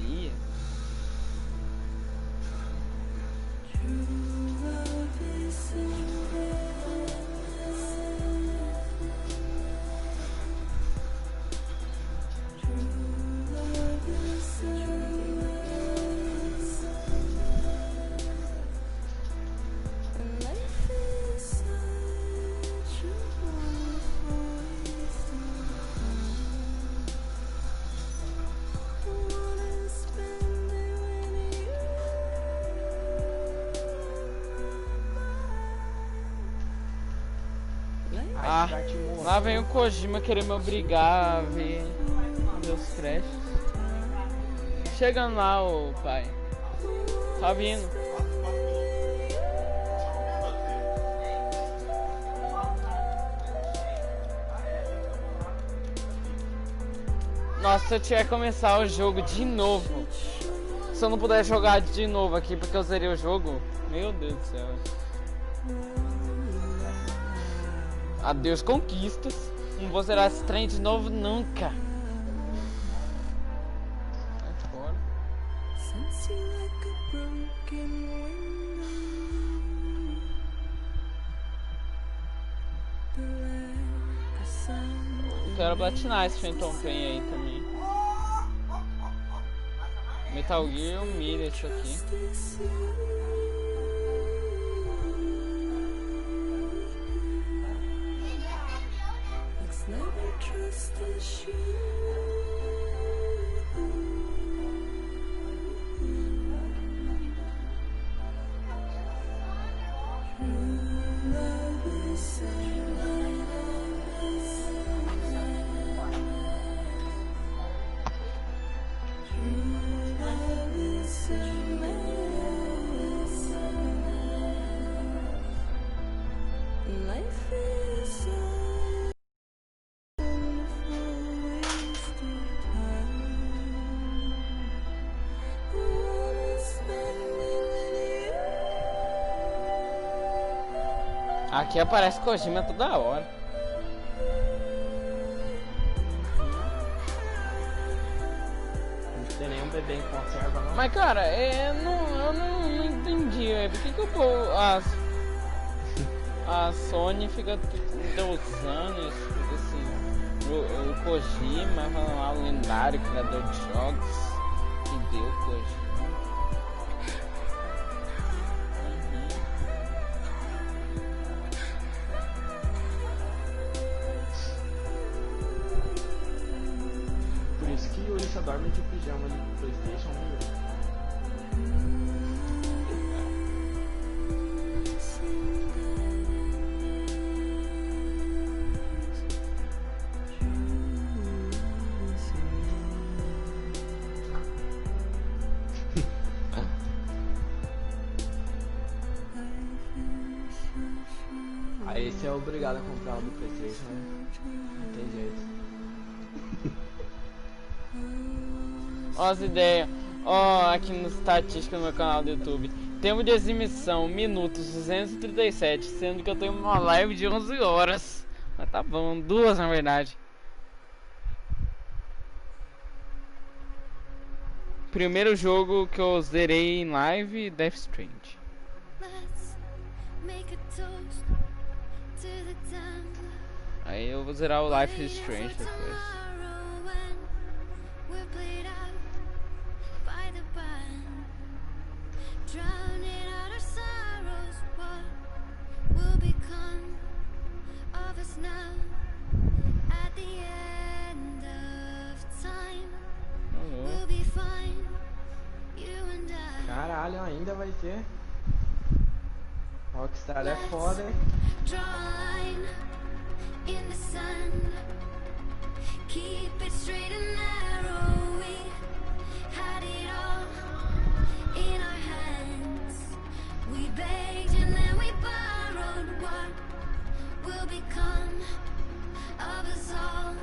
Ah, lá vem o Kojima querer me obrigar a ver meus créditos. Chegando lá, ô pai. Tá vindo. Nossa, se eu tiver que começar o jogo de novo. Se eu não puder jogar de novo aqui porque eu zerei o jogo. Meu Deus do céu. Adeus conquistas. Não vou zerar esse trem de novo nunca. Vai fora. Quero platinar esse Phantom Pain aí também. Metal Gear humilha isso aqui. Aqui aparece Kojima toda hora. beber em conserva, não. Mas cara, eu não entendi, por que o povo, a Sony fica usando isso, tipo assim, o Kojima, falando lá, o lendário criador de jogos, que deu o Kojima. Por isso que o Yuri só dorme de pijama de PlayStation, né? Aí esse é obrigado a comprar o do PlayStation, né? Não tem jeito. Ó as ideias, ó aqui no estatística no meu canal do YouTube. Tempo de exibição, minutos 237, sendo que eu tenho uma live de 11 horas. Mas tá bom, 2 na verdade. Primeiro jogo que eu zerei em live, Death Stranding. Aí eu vou zerar o Life is Strange depois. Caralho, ainda vai ter. Rockstar é foda, hein? Keep it straight and narrow. We had it all in our hands. We begged and then we borrowed. What will become of us all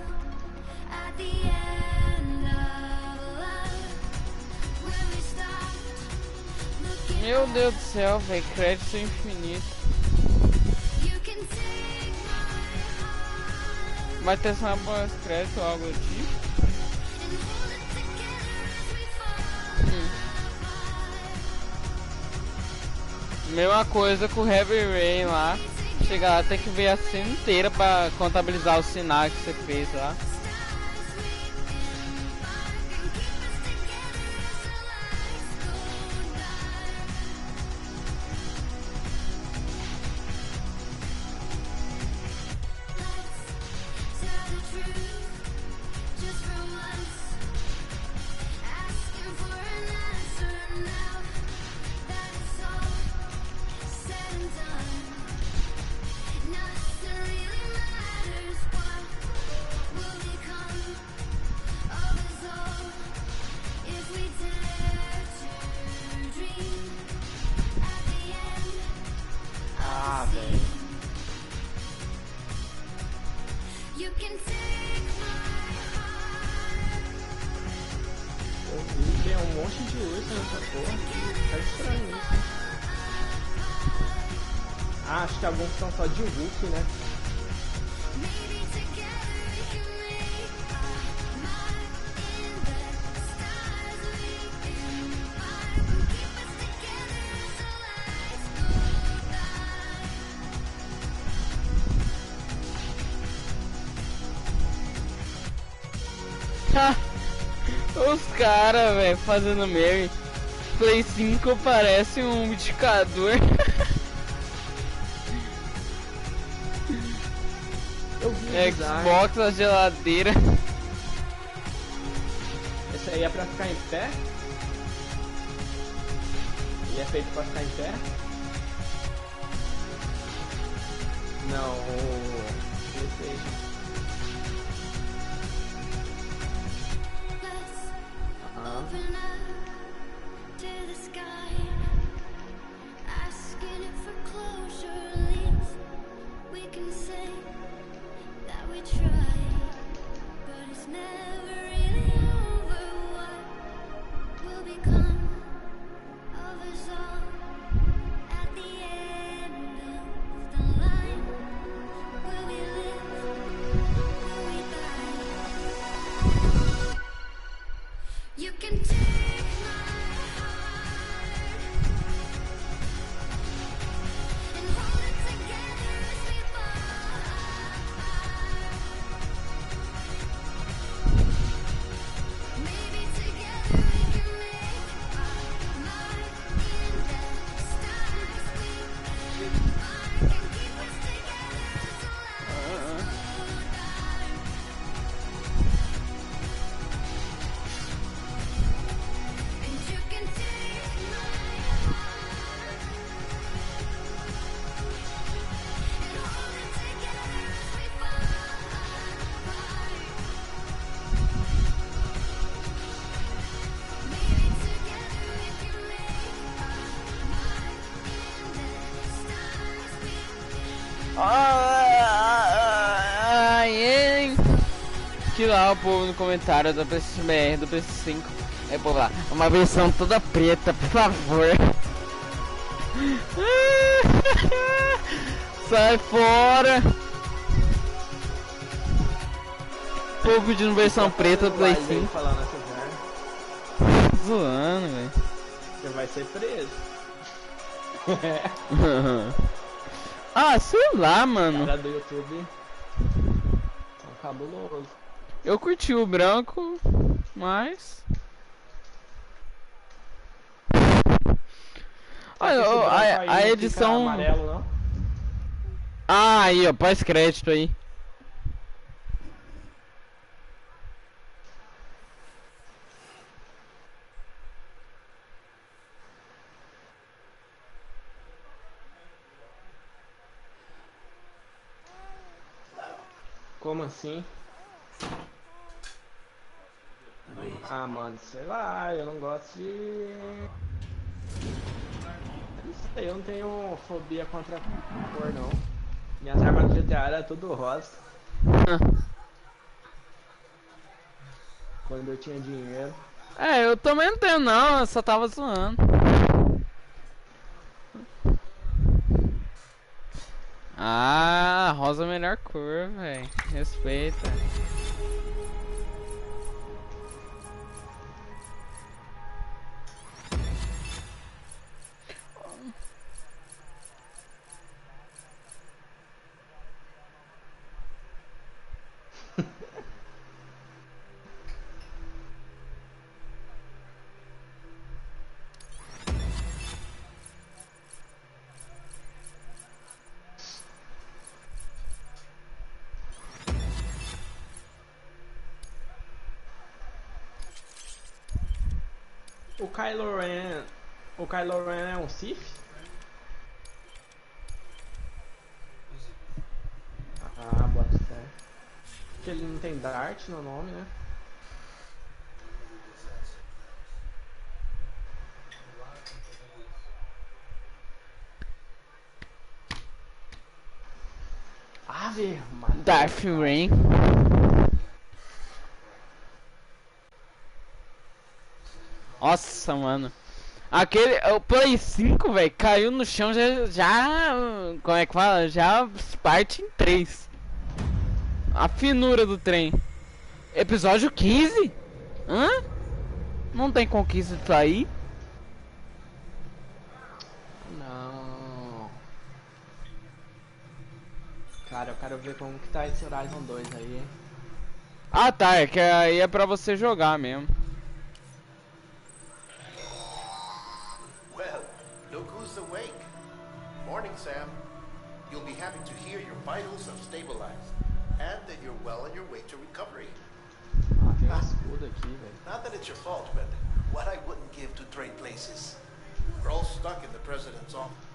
at the end of love? When we stopped looking. Meu Deus do céu, velho, crédito infinito. Vai ter só pós-crédito ou algo do tipo? Mesma coisa com o Heavy Rain lá. Chega lá, tem que ver a cena inteira pra contabilizar os sinais que você fez lá. Tem um monte de urso nessa porra. Tá estranho isso. Ah, acho que alguns são só de Hulk, né? Os caras, velho, fazendo meme. Play 5 parece um indicador. Xbox, a geladeira. Esse aí é pra ficar em pé? Ele é feito pra ficar em pé? Não, o PlayStation. Open up to the sky, asking it for closure. At least we can say that we tried, but it's never really over. What will become of us all at the end of the line? Will we live que lá o povo no comentário do PSBR, do PS5. É, pô, lá, uma versão toda preta, por favor. Sai fora. Povo pedindo versão preta do Play 5. Falando essas Zoando, velho. Você vai ser preso. Ah, sei lá, mano. Cara do YouTube são cabuloso. Eu curti o branco, mas... Olha, a edição... Amarelo, não? Ah, aí, ó, pós-crédito aí. Como assim? Ah, mano, sei lá, eu não gosto de... Não sei, eu não tenho fobia contra a cor, não. Minhas armas do GTA era tudo rosa. Quando eu tinha dinheiro. É, eu também não tenho não, eu só tava zoando. Ah, rosa é a melhor cor, velho. Respeita. O Kylo Ren é um Sith? Ah, bota fé. Porque ele não tem Dart no nome, né? Ave, mano. Darth Rain. Nossa, mano. O Play 5, velho, caiu no chão já. Como é que fala? Já parte em 3. A finura do trem. Episódio 15? Hã? Não tem conquista disso aí? Não. Cara, eu quero ver como que tá esse Horizon 2 aí, hein? Ah, tá. É que aí é pra você jogar mesmo. Well, look who's awake. Morning, Sam. You'll be happy to hear your vitals have stabilized and that you're well on your way to recovery. Ah, tem um escudo aqui, velho. Not that it's your fault, but what I wouldn't give to trade places. We're all stuck in the president's office.